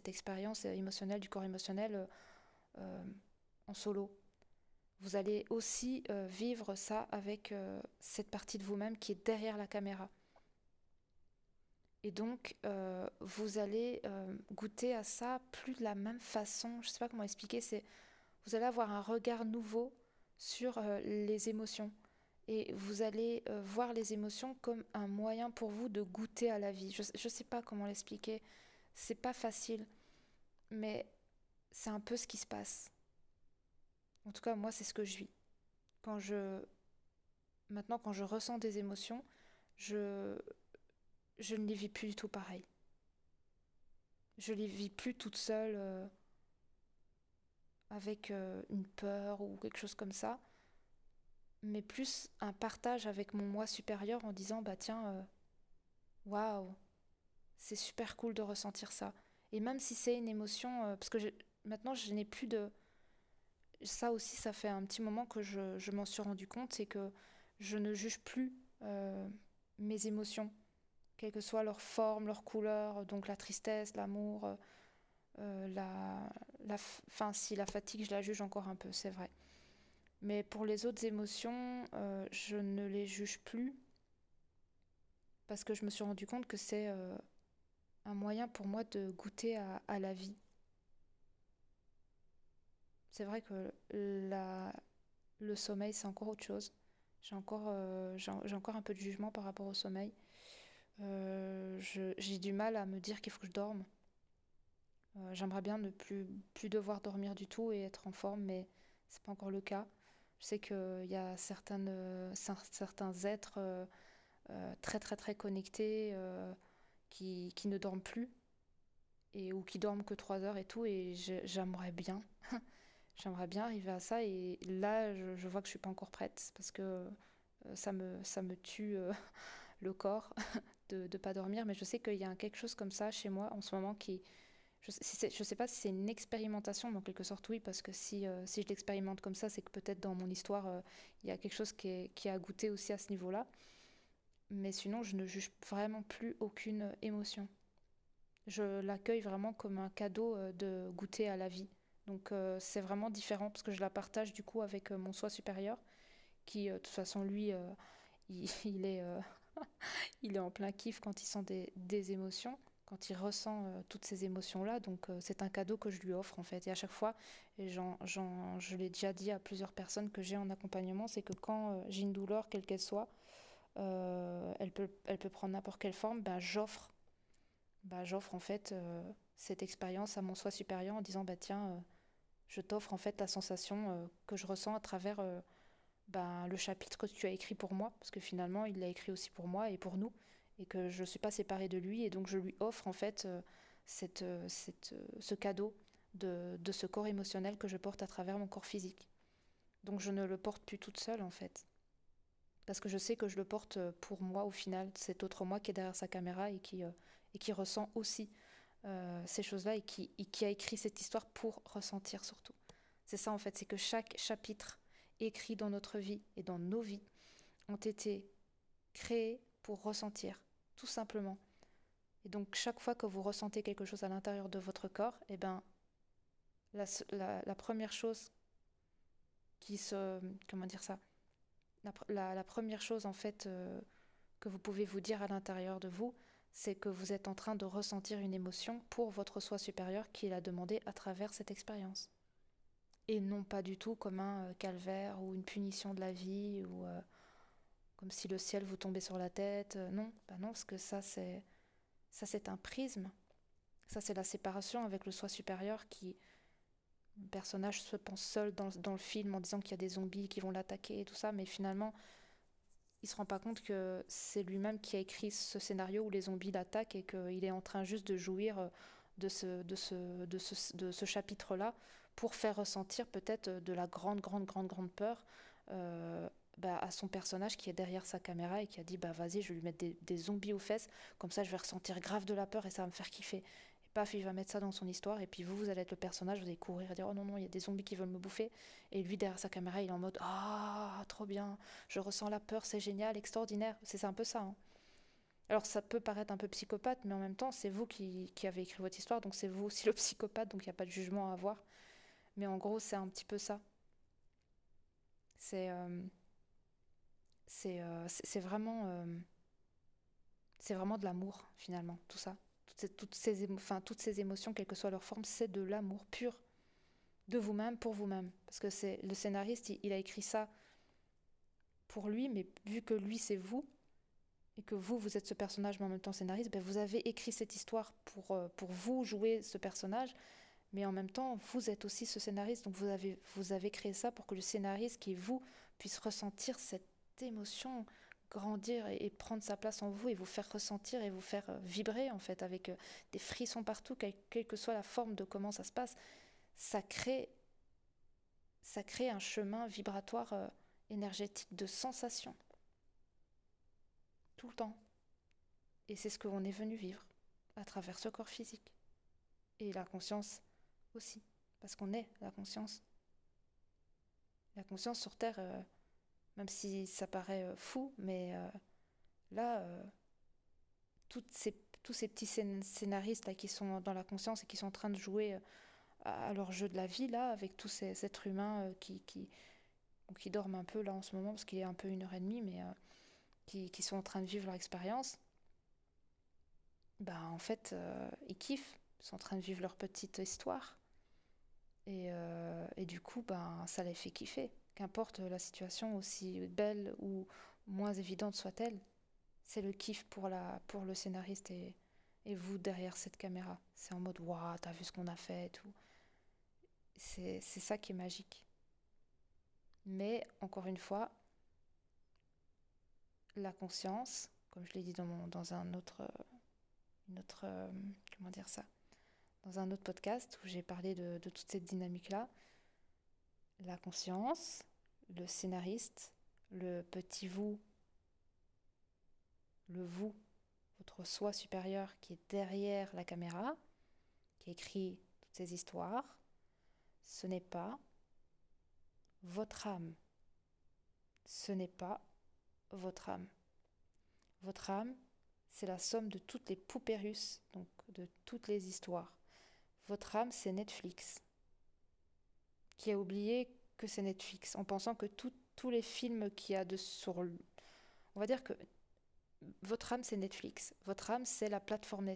Speaker 1: expérience émotionnelle du corps émotionnel euh, en solo. Vous allez aussi vivre ça avec cette partie de vous-même qui est derrière la caméra. Et donc, vous allez goûter à ça plus de la même façon. Je ne sais pas comment expliquer. Vous allez avoir un regard nouveau sur les émotions. Et vous allez voir les émotions comme un moyen pour vous de goûter à la vie. Je ne sais pas comment l'expliquer. C'est pas facile, mais c'est un peu ce qui se passe. En tout cas, moi, c'est ce que je vis. Quand je Maintenant, quand je ressens des émotions, je je ne les vis plus du tout pareil. Je les vis plus toute seule avec une peur ou quelque chose comme ça, mais plus un partage avec mon moi supérieur en disant bah tiens, waouh, c'est super cool de ressentir ça. Et même si c'est une émotion, parce que maintenant je n'ai plus de... Ça aussi, ça fait un petit moment que je m'en suis rendu compte, c'est que je ne juge plus euh, mes émotions, quelle que soit leur forme, leur couleur, donc la tristesse, l'amour, enfin si la fatigue, je la juge encore un peu, c'est vrai. Mais pour les autres émotions, je ne les juge plus parce que je me suis rendu compte que c'est un moyen pour moi de goûter à la vie. C'est vrai que le sommeil, c'est encore autre chose. J'ai encore un peu de jugement par rapport au sommeil. J'ai du mal à me dire qu'il faut que je dorme. J'aimerais bien ne plus devoir dormir du tout et être en forme, mais c'est pas encore le cas. Je sais qu'il y a certains êtres très très très connectés qui ne dorment plus ou qui dorment que 3 heures et tout, et j'aimerais bien arriver à ça, et là je vois que je suis pas encore prête parce que ça me tue le corps de pas dormir, mais je sais qu'il y a quelque chose comme ça chez moi en ce moment qui... Je sais pas si c'est une expérimentation, mais en quelque sorte oui, parce que si je l'expérimente comme ça, c'est que peut-être dans mon histoire, il y a quelque chose qui a goûté aussi à ce niveau-là. Mais sinon, je ne juge vraiment plus aucune émotion. Je l'accueille vraiment comme un cadeau de goûter à la vie. Donc c'est vraiment différent parce que je la partage du coup avec mon soi supérieur, qui de toute façon lui, il est il est en plein kiff quand il sent des émotions, quand il ressent toutes ces émotions-là. Donc c'est un cadeau que je lui offre en fait. Et à chaque fois, et je l'ai déjà dit à plusieurs personnes que j'ai en accompagnement, c'est que quand j'ai une douleur, quelle qu'elle soit, elle peut prendre n'importe quelle forme, j'offre en fait cette expérience à mon soi supérieur en disant bah tiens, je t'offre en fait la sensation que je ressens à travers le chapitre que tu as écrit pour moi, parce que finalement il l'a écrit aussi pour moi et pour nous, et que je ne suis pas séparée de lui, et donc je lui offre en fait ce cadeau de ce corps émotionnel que je porte à travers mon corps physique. Donc je ne le porte plus toute seule en fait, parce que je sais que je le porte pour moi au final, cet autre moi qui est derrière sa caméra et qui ressent aussi ces choses-là, et qui a écrit cette histoire pour ressentir surtout. C'est ça en fait, c'est que chaque chapitre écrit dans notre vie et dans nos vies ont été créés pour ressentir, tout simplement. Et donc chaque fois que vous ressentez quelque chose à l'intérieur de votre corps, eh ben, la première chose qui se... Comment dire ça? La première chose en fait que vous pouvez vous dire à l'intérieur de vous, c'est que vous êtes en train de ressentir une émotion pour votre soi supérieur qui l'a demandé à travers cette expérience. Et non pas du tout comme un calvaire ou une punition de la vie, ou comme si le ciel vous tombait sur la tête. Non, bah non, parce que ça c'est un prisme. Ça c'est la séparation avec le soi supérieur qui... Le personnage se pense seul dans le film en disant qu'il y a des zombies qui vont l'attaquer et tout ça, mais finalement il se rend pas compte que c'est lui-même qui a écrit ce scénario où les zombies l'attaquent, et qu'il est en train juste de jouir de ce chapitre-là pour faire ressentir peut-être de la grande, grande, grande, grande peur à son personnage qui est derrière sa caméra et qui a dit bah vas-y, je vais lui mettre des zombies aux fesses, comme ça je vais ressentir grave de la peur et ça va me faire kiffer. Et paf, il va mettre ça dans son histoire, et puis vous allez être le personnage, vous allez courir et dire oh non, non, il y a des zombies qui veulent me bouffer. Et lui derrière sa caméra, il est en mode ah, trop bien, je ressens la peur, c'est génial, extraordinaire. C'est un peu ça, hein. Alors ça peut paraître un peu psychopathe, mais en même temps, c'est vous qui avez écrit votre histoire, donc c'est vous aussi le psychopathe, donc il n'y a pas de jugement à avoir. Mais en gros, c'est un petit peu ça. C'est c'est vraiment de l'amour, finalement, tout ça. Toutes ces émotions, quelle que soit leur forme, c'est de l'amour pur de vous-même pour vous-même. Parce que c'est le scénariste, il a écrit ça pour lui, mais vu que lui, c'est vous, et que vous êtes ce personnage, mais en même temps scénariste, ben vous avez écrit cette histoire pour vous jouer ce personnage, mais en même temps, vous êtes aussi ce scénariste, donc vous avez créé ça pour que le scénariste, qui est vous, puisse ressentir cette émotion grandir et prendre sa place en vous et vous faire ressentir et vous faire vibrer en fait avec des frissons partout, quelle que soit la forme de comment ça se passe, ça crée, ça crée un chemin vibratoire énergétique de sensation tout le temps. Et c'est ce qu'on est venu vivre à travers ce corps physique. Et la conscience aussi, parce qu'on est la conscience. La conscience sur Terre, même si ça paraît fou, mais là, toutes ces, tous ces petits scénaristes là, qui sont dans la conscience et qui sont en train de jouer à leur jeu de la vie, là, avec tous ces êtres humains qui dorment un peu là en ce moment, parce qu'il est un peu 1h30, mais qui sont en train de vivre leur expérience, bah en fait, ils kiffent, ils sont en train de vivre leur petite histoire. Et du coup, ben, ça les fait kiffer. Qu'importe la situation, aussi belle ou moins évidente soit-elle, c'est le kiff pour le scénariste et vous derrière cette caméra. C'est en mode, waouh, t'as vu ce qu'on a fait et tout. C'est ça qui est magique. Mais, encore une fois, la conscience, comme je l'ai dit dans un autre comment dire ça, dans un autre podcast où j'ai parlé de toute cette dynamique-là, la conscience, le scénariste, le petit vous, le vous, votre soi supérieur qui est derrière la caméra, qui écrit toutes ces histoires, ce n'est pas votre âme. Ce n'est pas votre âme. Votre âme, c'est la somme de toutes les poupées russes, donc de toutes les histoires. Votre âme, c'est Netflix, qui a oublié que c'est Netflix, en pensant que tous les films qu'il y a sur... On va dire que votre âme, c'est Netflix. Votre âme, c'est la plateforme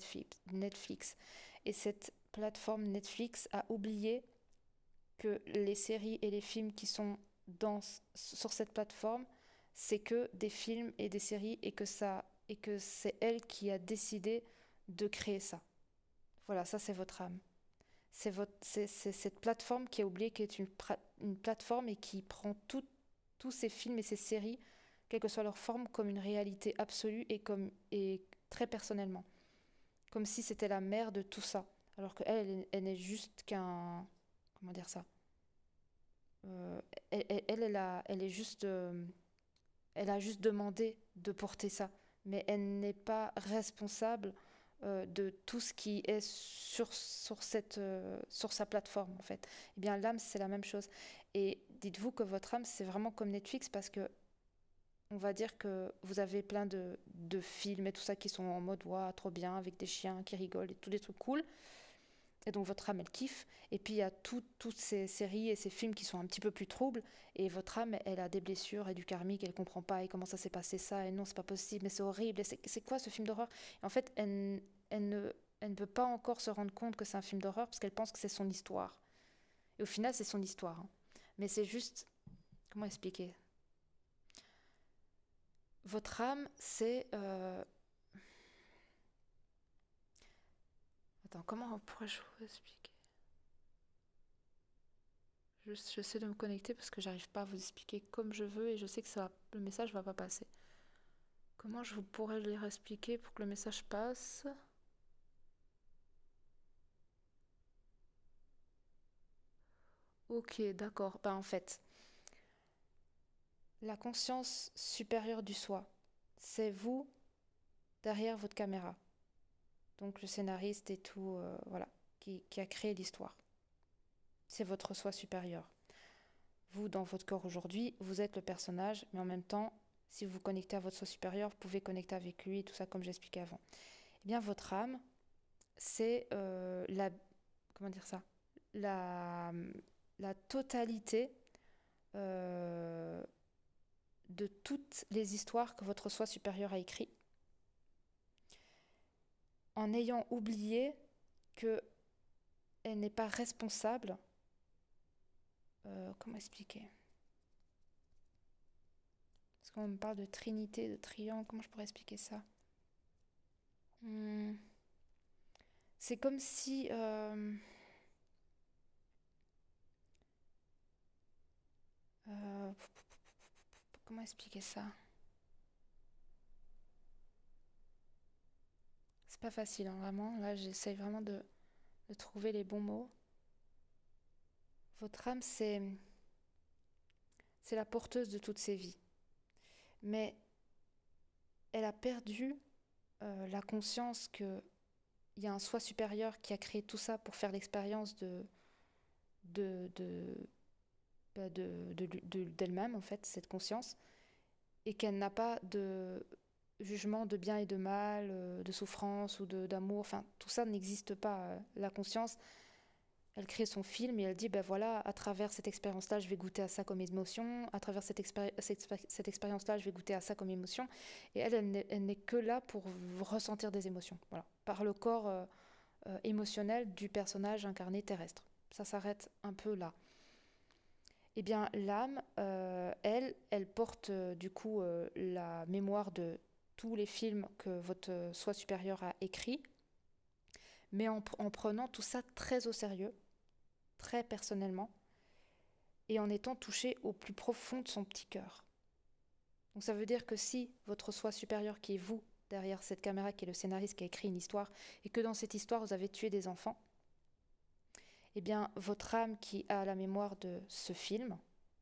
Speaker 1: Netflix. Et cette plateforme Netflix a oublié que les séries et les films qui sont sur cette plateforme, c'est que des films et des séries et que c'est elle qui a décidé de créer ça. Voilà, ça c'est votre âme. C'est cette plateforme qui a oublié qu'elle est une plateforme et qui prend tous ces films et ces séries, quelle que soit leur forme, comme une réalité absolue et très personnellement. Comme si c'était la mère de tout ça. Alors qu'elle, elle n'est juste qu'un... Comment dire ça elle est juste... elle a juste demandé de porter ça. Mais elle n'est pas responsable de tout ce qui est sur sa plateforme, en fait. Eh bien, l'âme, c'est la même chose. Et dites-vous que votre âme, c'est vraiment comme Netflix parce que on va dire que vous avez plein de films et tout ça qui sont en mode waouh, trop bien, avec des chiens qui rigolent et tous des trucs cool. Et donc votre âme, elle kiffe. Et puis il y a toutes ces séries et ces films qui sont un petit peu plus troubles. Et votre âme, elle a des blessures et du karmique, elle comprend pas. Et comment ça s'est passé ça? Et non, c'est pas possible, mais c'est horrible. Et c'est quoi ce film d'horreur? Et en fait, elle ne peut pas encore se rendre compte que c'est un film d'horreur parce qu'elle pense que c'est son histoire. Et au final, c'est son histoire, hein. Mais c'est juste... Comment expliquer? Votre âme, c'est... Attends, comment pourrais-je vous expliquer? J'essaie de me connecter parce que j'arrive pas à vous expliquer comme je veux et je sais que le message va pas passer. Comment je vous pourrais les expliquer pour que le message passe? Ok, d'accord. Ben, en fait, la conscience supérieure du soi, c'est vous derrière votre caméra. Donc le scénariste et tout, voilà, qui a créé l'histoire. C'est votre soi supérieur. Vous, dans votre corps aujourd'hui, vous êtes le personnage, mais en même temps, si vous vous connectez à votre soi supérieur, vous pouvez connecter avec lui, tout ça comme j'expliquais avant. Eh bien, votre âme, c'est comment dire ça, la, la totalité euh, de toutes les histoires que votre soi supérieur a écrites, en ayant oublié que elle n'est pas responsable. Comment expliquer? Parce qu'on me parle de trinité, de triangle, comment je pourrais expliquer ça? Hmm. C'est comme si... comment expliquer ça? C'est pas facile, hein, vraiment. Là, j'essaye vraiment de trouver les bons mots. Votre âme, c'est la porteuse de toutes ces vies. Mais elle a perdu la conscience qu'il y a un soi supérieur qui a créé tout ça pour faire l'expérience de, de, d'elle-même, en fait, cette conscience, et qu'elle n'a pas de jugement de bien et de mal, de souffrance ou d'amour, enfin, tout ça n'existe pas. La conscience, elle crée son film et elle dit, ben voilà, à travers cette expérience-là, je vais goûter à ça comme émotion, à travers cette expérience-là, je vais goûter à ça comme émotion, et elle n'est que là pour ressentir des émotions, voilà, par le corps émotionnel du personnage incarné terrestre. Ça s'arrête un peu là. Eh bien, l'âme, elle porte du coup la mémoire de tous les films que votre soi supérieur a écrits, mais en prenant tout ça très au sérieux, très personnellement, et en étant touché au plus profond de son petit cœur. Donc ça veut dire que si votre soi supérieur, qui est vous, derrière cette caméra, qui est le scénariste qui a écrit une histoire, et que dans cette histoire vous avez tué des enfants, eh bien votre âme qui a la mémoire de ce film,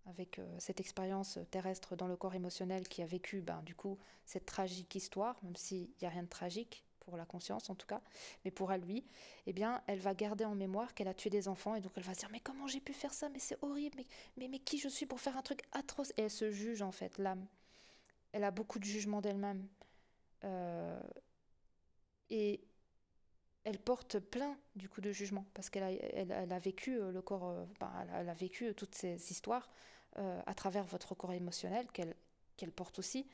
Speaker 1: avec cette expérience terrestre dans le corps émotionnel qui a vécu du coup cette tragique histoire, même s'il n'y a rien de tragique pour la conscience en tout cas, mais pour elle, lui, eh bien elle va garder en mémoire qu'elle a tué des enfants et donc elle va se dire mais comment j'ai pu faire ça, mais c'est horrible, mais qui je suis pour faire un truc atroce, et elle se juge en fait, l'âme. Elle a beaucoup de jugement d'elle-même. Euh, et elle porte plein du coup de jugement parce elle a vécu le corps, elle a vécu toutes ces histoires à travers votre corps émotionnel qu'elle porte aussi.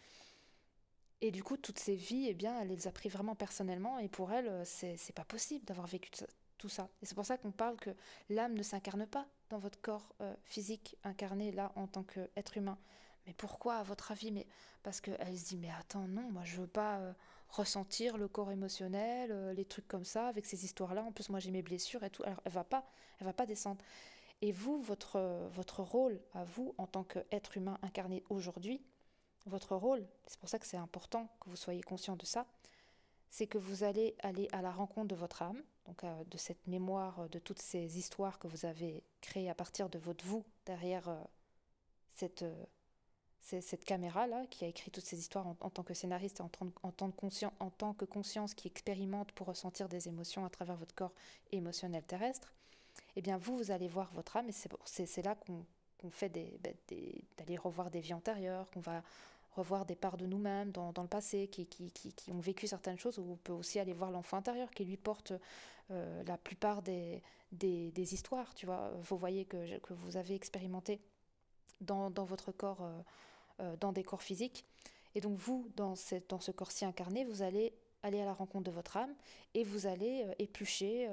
Speaker 1: Et du coup, toutes ces vies, eh bien, elle les a pris vraiment personnellement et pour elle, c'est pas possible d'avoir vécu tout ça. Et c'est pour ça qu'on parle que l'âme ne s'incarne pas dans votre corps physique incarné là en tant qu'être humain. Mais pourquoi, à votre avis? Mais parce qu'elle se dit, mais attends, non, moi je veux pas ressentir le corps émotionnel, les trucs comme ça, avec ces histoires-là. En plus, moi j'ai mes blessures et tout. Alors elle va pas descendre. Et vous, votre rôle à vous, en tant qu'être humain incarné aujourd'hui, votre rôle, c'est pour ça que c'est important que vous soyez conscient de ça, c'est que vous allez aller à la rencontre de votre âme, donc de cette mémoire, de toutes ces histoires que vous avez créées à partir de votre vous derrière cette, cette caméra-là qui a écrit toutes ces histoires en tant que scénariste et en tant que conscience qui expérimente pour ressentir des émotions à travers votre corps émotionnel terrestre. Eh bien vous allez voir votre âme et c'est là qu'on fait d'aller revoir des vies antérieures, qu'on va revoir des parts de nous-mêmes dans le passé qui ont vécu certaines choses, ou on peut aussi aller voir l'enfant intérieur qui lui porte la plupart des histoires, tu vois. Vous voyez que vous avez expérimenté dans votre corps, dans des corps physiques. Et donc vous, dans ce corps-ci incarné, vous allez aller à la rencontre de votre âme et vous allez éplucher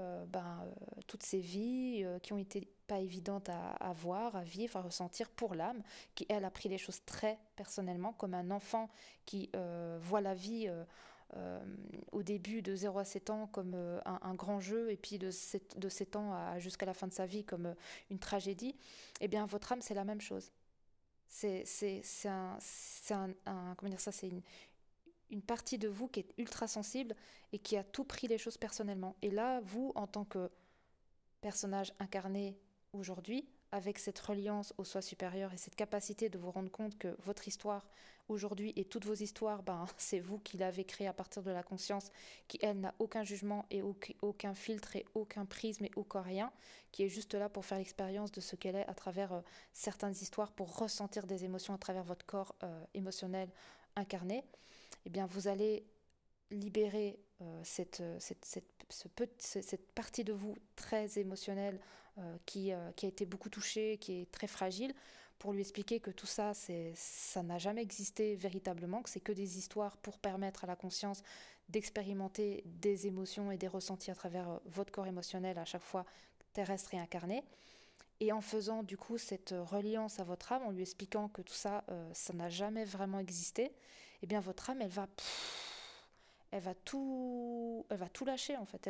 Speaker 1: toutes ces vies qui ont été pas évidentes à voir, à vivre, à ressentir pour l'âme, qui elle a pris les choses très personnellement, comme un enfant qui voit la vie au début de 0 à 7 ans comme un grand jeu, et puis de 7 ans jusqu'à la fin de sa vie comme une tragédie. Eh bien votre âme c'est la même chose. Comment dire ça, c'est une partie de vous qui est ultra sensible et qui a tout pris les choses personnellement. Et là, vous, en tant que personnage incarné aujourd'hui, avec cette reliance au soi supérieur et cette capacité de vous rendre compte que votre histoire aujourd'hui et toutes vos histoires, c'est vous qui l'avez créée à partir de la conscience qui, elle, n'a aucun jugement et aucun filtre et aucun prisme et aucun rien, qui est juste là pour faire l'expérience de ce qu'elle est à travers certaines histoires, pour ressentir des émotions à travers votre corps émotionnel incarné. Eh bien, vous allez libérer cette partie de vous très émotionnelle qui a été beaucoup touchée, qui est très fragile, pour lui expliquer que tout ça, ça n'a jamais existé véritablement, que c'est que des histoires pour permettre à la conscience d'expérimenter des émotions et des ressentis à travers votre corps émotionnel à chaque fois terrestre et incarné. Et en faisant du coup cette reliance à votre âme, en lui expliquant que tout ça, ça n'a jamais vraiment existé, eh bien votre âme, elle va tout lâcher en fait.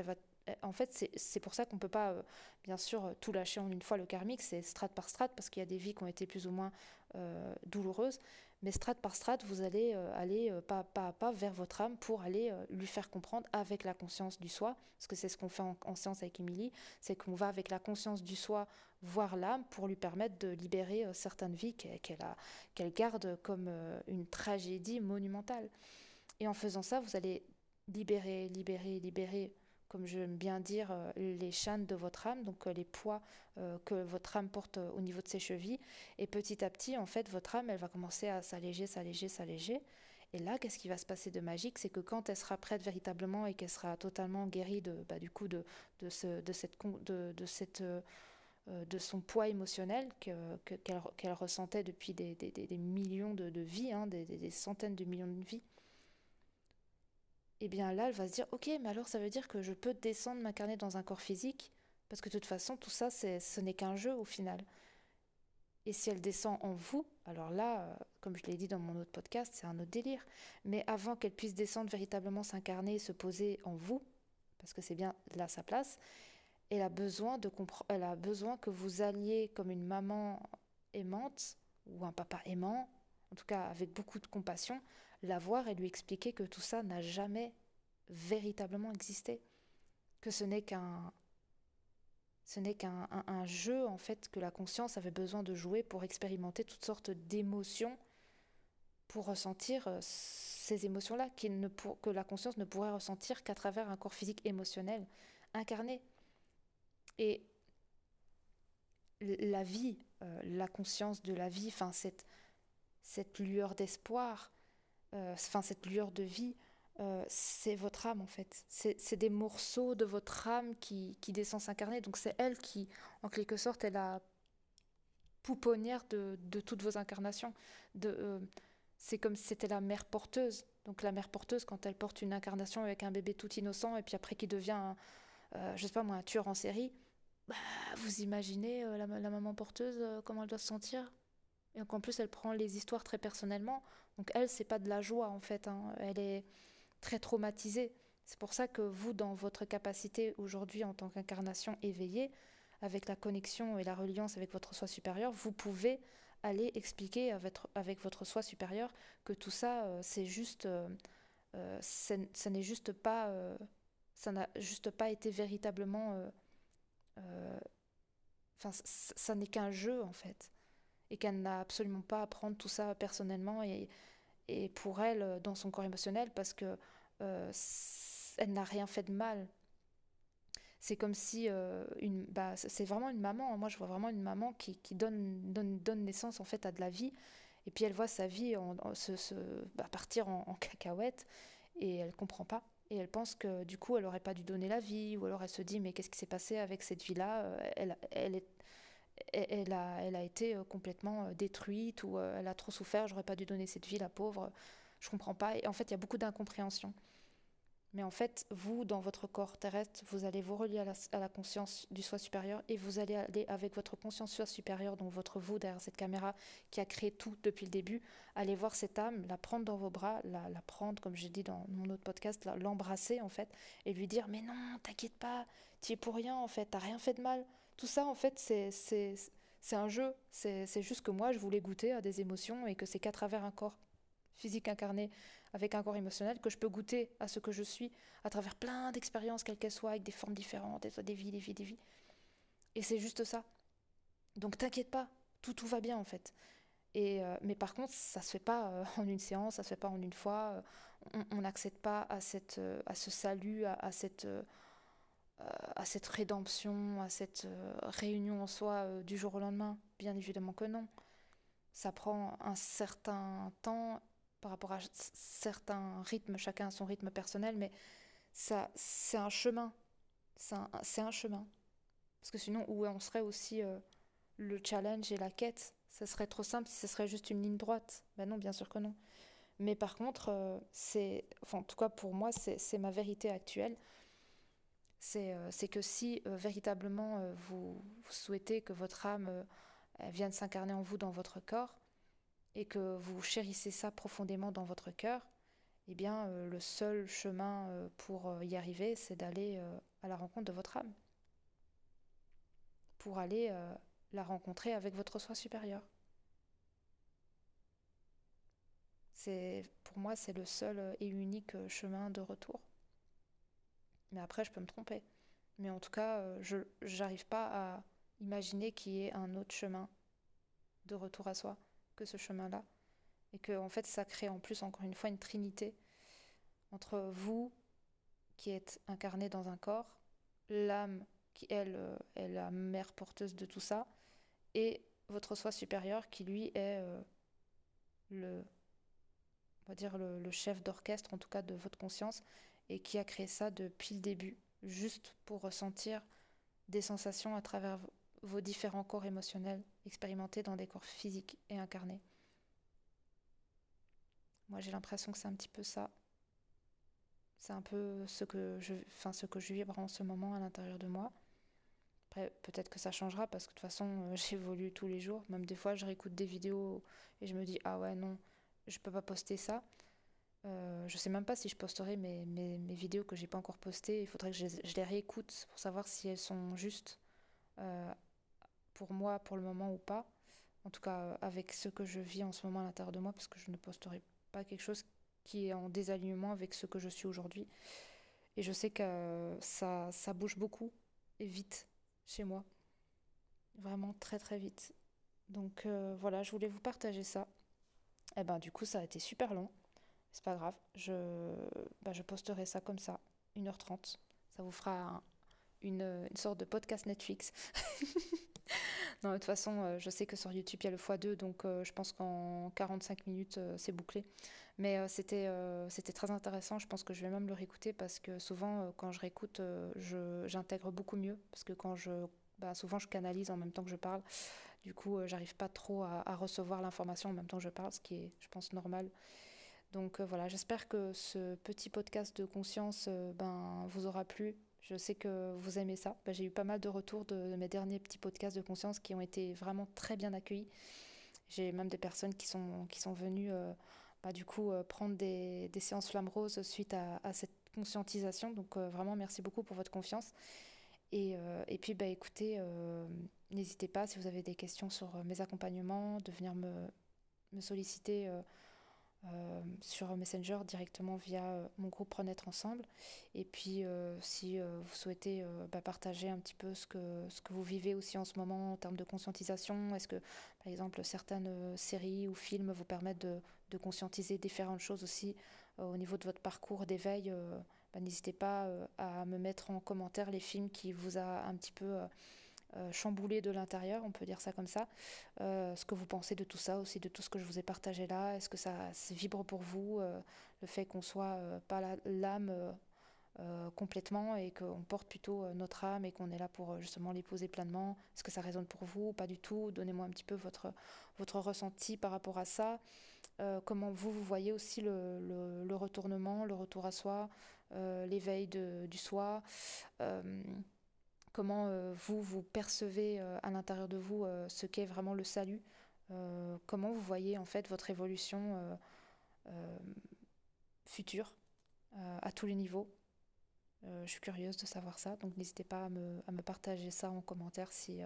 Speaker 1: En fait, c'est pour ça qu'on ne peut pas, bien sûr, tout lâcher en une fois le karmique, c'est strate par strate, parce qu'il y a des vies qui ont été plus ou moins douloureuses. Mais strate par strate, vous allez aller pas à pas vers votre âme pour aller lui faire comprendre avec la conscience du soi, parce que c'est ce qu'on fait en séance avec Émilie, c'est qu'on va avec la conscience du soi voir l'âme pour lui permettre de libérer certaines vies qu'elle garde comme une tragédie monumentale. Et en faisant ça, vous allez libérer, libérer, libérer, comme j'aime bien dire, les chaînes de votre âme, donc les poids que votre âme porte au niveau de ses chevilles. Et petit à petit, en fait, votre âme, elle va commencer à s'alléger, s'alléger, s'alléger. Et là, qu'est-ce qui va se passer de magique? C'est que quand elle sera prête véritablement et qu'elle sera totalement guérie du coup de son poids émotionnel qu'elle ressentait depuis des millions de vies, hein, des centaines de millions de vies, et bien là, elle va se dire, ok, mais alors ça veut dire que je peux descendre, m'incarner dans un corps physique, parce que de toute façon, tout ça, ce n'est qu'un jeu au final. Et si elle descend en vous, alors là, comme je l'ai dit dans mon autre podcast, c'est un autre délire. Mais avant qu'elle puisse descendre véritablement, s'incarner et se poser en vous, parce que c'est bien là sa place, elle a besoin que vous alliez comme une maman aimante ou un papa aimant, en tout cas avec beaucoup de compassion, la voir et lui expliquer que tout ça n'a jamais véritablement existé, que ce n'est qu'un jeu en fait que la conscience avait besoin de jouer pour expérimenter toutes sortes d'émotions, pour ressentir ces émotions-là que la conscience ne pourrait ressentir qu'à travers un corps physique émotionnel incarné. Et la vie, la conscience de la vie, enfin cette lueur d'espoir, cette lueur de vie, c'est votre âme en fait. C'est des morceaux de votre âme qui descendent s'incarner. Donc c'est elle qui, en quelque sorte, est la pouponnière de toutes vos incarnations. C'est comme si c'était la mère porteuse. Donc la mère porteuse, quand elle porte une incarnation avec un bébé tout innocent et puis après qui devient, je sais pas moi, un tueur en série, bah, vous imaginez la maman porteuse, comment elle doit se sentir? Et donc en plus, elle prend les histoires très personnellement. Donc elle, c'est pas de la joie en fait, hein. Elle est très traumatisée. C'est pour ça que vous, dans votre capacité aujourd'hui en tant qu'incarnation éveillée, avec la connexion et la reliance avec votre soi supérieur, vous pouvez aller expliquer avec votre soi supérieur que tout ça, c'est juste, ça n'est juste pas, ça n'a juste pas été véritablement, euh, enfin, ça n'est qu'un jeu en fait, et qu'elle n'a absolument pas à prendre tout ça personnellement et pour elle dans son corps émotionnel parce que elle n'a rien fait de mal. C'est comme si c'est vraiment une maman. Moi, je vois vraiment une maman qui donne naissance en fait à de la vie. Et puis elle voit sa vie partir en cacahuète et elle comprend pas. Et elle pense que du coup, elle aurait pas dû donner la vie. Ou alors elle se dit, mais qu'est-ce qui s'est passé avec cette vie-là? Elle a été complètement détruite ou elle a trop souffert, j'aurais pas dû donner cette vie, la pauvre. Je comprends pas. Et en fait, il y a beaucoup d'incompréhension. Mais en fait, vous, dans votre corps terrestre, vous allez vous relier à la conscience du soi supérieur et vous allez aller avec votre conscience soi supérieure, donc votre vous derrière cette caméra qui a créé tout depuis le début, aller voir cette âme, la prendre dans vos bras, la prendre, comme j'ai dit dans mon autre podcast, l'embrasser en fait, et lui dire mais non, t'inquiète pas, tu es pour rien en fait, t'as rien fait de mal. Tout ça en fait, c'est un jeu, c'est juste que moi je voulais goûter à des émotions et que c'est qu'à travers un corps physique incarné avec un corps émotionnel que je peux goûter à ce que je suis à travers plein d'expériences, quelles qu'elles soient, avec des formes différentes, des vies, des vies, des vies. Et c'est juste ça. Donc t'inquiète pas, tout va bien en fait. Mais par contre, ça se fait pas en une séance, ça se fait pas en une fois. On n'accède pas à ce salut, à cette rédemption, à cette réunion en soi du jour au lendemain. Bien évidemment que non. Ça prend un certain temps par rapport à certains rythmes, chacun a son rythme personnel, mais ça, c'est un chemin. C'est un chemin. Parce que sinon, où on serait aussi le challenge et la quête? Ça serait trop simple si ce serait juste une ligne droite. Ben non, bien sûr que non. Mais par contre, enfin, en tout cas pour moi, c'est ma vérité actuelle. C'est que si véritablement vous souhaitez que votre âme elle vienne s'incarner en vous dans votre corps, et que vous chérissez ça profondément dans votre cœur, eh bien, le seul chemin pour y arriver, c'est d'aller à la rencontre de votre âme, pour aller la rencontrer avec votre soi supérieur. Pour moi, c'est le seul et unique chemin de retour. Mais après, je peux me tromper. Mais en tout cas, je n'arrive pas à imaginer qu'il y ait un autre chemin de retour à soi que ce chemin-là. Et que, en fait, ça crée en plus, encore une fois, une trinité entre vous, qui êtes incarné dans un corps, l'âme, qui, elle, est la mère porteuse de tout ça, et votre soi supérieur, qui, lui, est le, on va dire, le chef d'orchestre, en tout cas, de votre conscience, et qui a créé ça depuis le début, juste pour ressentir des sensations à travers vos différents corps émotionnels expérimentés dans des corps physiques et incarnés. Moi, j'ai l'impression que c'est un petit peu ça. C'est un peu ce que je vibre en ce moment à l'intérieur de moi. Après, peut-être que ça changera parce que de toute façon, j'évolue tous les jours. Même des fois, je réécoute des vidéos et je me dis, ah ouais, non, je peux pas poster ça. Je sais même pas si je posterai mes vidéos que j'ai pas encore postées. Il faudrait que je les réécoute pour savoir si elles sont justes euh, pour moi pour le moment ou pas. En tout cas, avec ce que je vis en ce moment à l'intérieur de moi, parce que je ne posterai pas quelque chose qui est en désalignement avec ce que je suis aujourd'hui. Et je sais que ça bouge beaucoup et vite chez moi. Vraiment très très vite. Donc voilà, je voulais vous partager ça. Et ben du coup, ça a été super long. C'est pas grave. Je posterai ça comme ça, 1h30. Ça vous fera une sorte de podcast Netflix. Non, de toute façon, je sais que sur YouTube, il y a le x2, donc je pense qu'en 45 minutes, c'est bouclé. Mais c'était très intéressant. Je pense que je vais même le réécouter parce que souvent, quand je réécoute, j'intègre beaucoup mieux. Parce que souvent, je canalise en même temps que je parle. Du coup, j'arrive pas trop à recevoir l'information en même temps que je parle, ce qui est, je pense, normal. Donc voilà, j'espère que ce petit podcast de conscience vous aura plu. Je sais que vous aimez ça. J'ai eu pas mal de retours de mes derniers petits podcasts de conscience qui ont été vraiment très bien accueillis. J'ai même des personnes qui sont venues du coup prendre des séances flammes roses suite à cette conscientisation. Donc vraiment merci beaucoup pour votre confiance. Et puis écoutez, n'hésitez pas si vous avez des questions sur mes accompagnements, de venir me solliciter sur Messenger directement via mon groupe Renaître Ensemble. Et puis si vous souhaitez partager un petit peu ce que vous vivez aussi en ce moment en termes de conscientisation, est-ce que par exemple certaines séries ou films vous permettent de conscientiser différentes choses aussi au niveau de votre parcours d'éveil, n'hésitez pas à me mettre en commentaire les films qui vous a un petit peu chamboulé de l'intérieur, on peut dire ça comme ça. Ce que vous pensez de tout ça aussi, de tout ce que je vous ai partagé là. Est-ce que ça vibre pour vous, le fait qu'on soit pas l'âme complètement et qu'on porte plutôt notre âme et qu'on est là pour justement l'épouser pleinement. Est-ce que ça résonne pour vous? Pas du tout. Donnez-moi un petit peu votre ressenti par rapport à ça. Comment vous voyez aussi le retournement, le retour à soi, l'éveil du soi. Comment vous percevez à l'intérieur de vous ce qu'est vraiment le salut. Comment vous voyez en fait votre évolution euh, future à tous les niveaux. Je suis curieuse de savoir ça, donc n'hésitez pas à me partager ça en commentaire si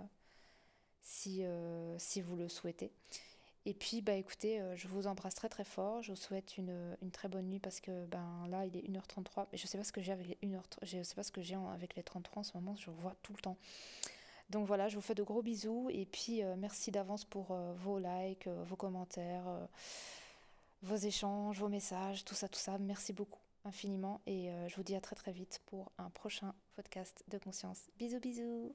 Speaker 1: vous le souhaitez. Et puis écoutez, je vous embrasse très très fort, je vous souhaite une très bonne nuit parce que là il est 1h33, mais je sais pas ce que j'ai avec les 1h, je sais pas ce que j'ai avec les 33 en ce moment, je vois tout le temps. Donc voilà, je vous fais de gros bisous et puis merci d'avance pour vos likes, vos commentaires, vos échanges, vos messages, tout ça. Merci beaucoup infiniment et je vous dis à très très vite pour un prochain podcast de conscience. Bisous bisous.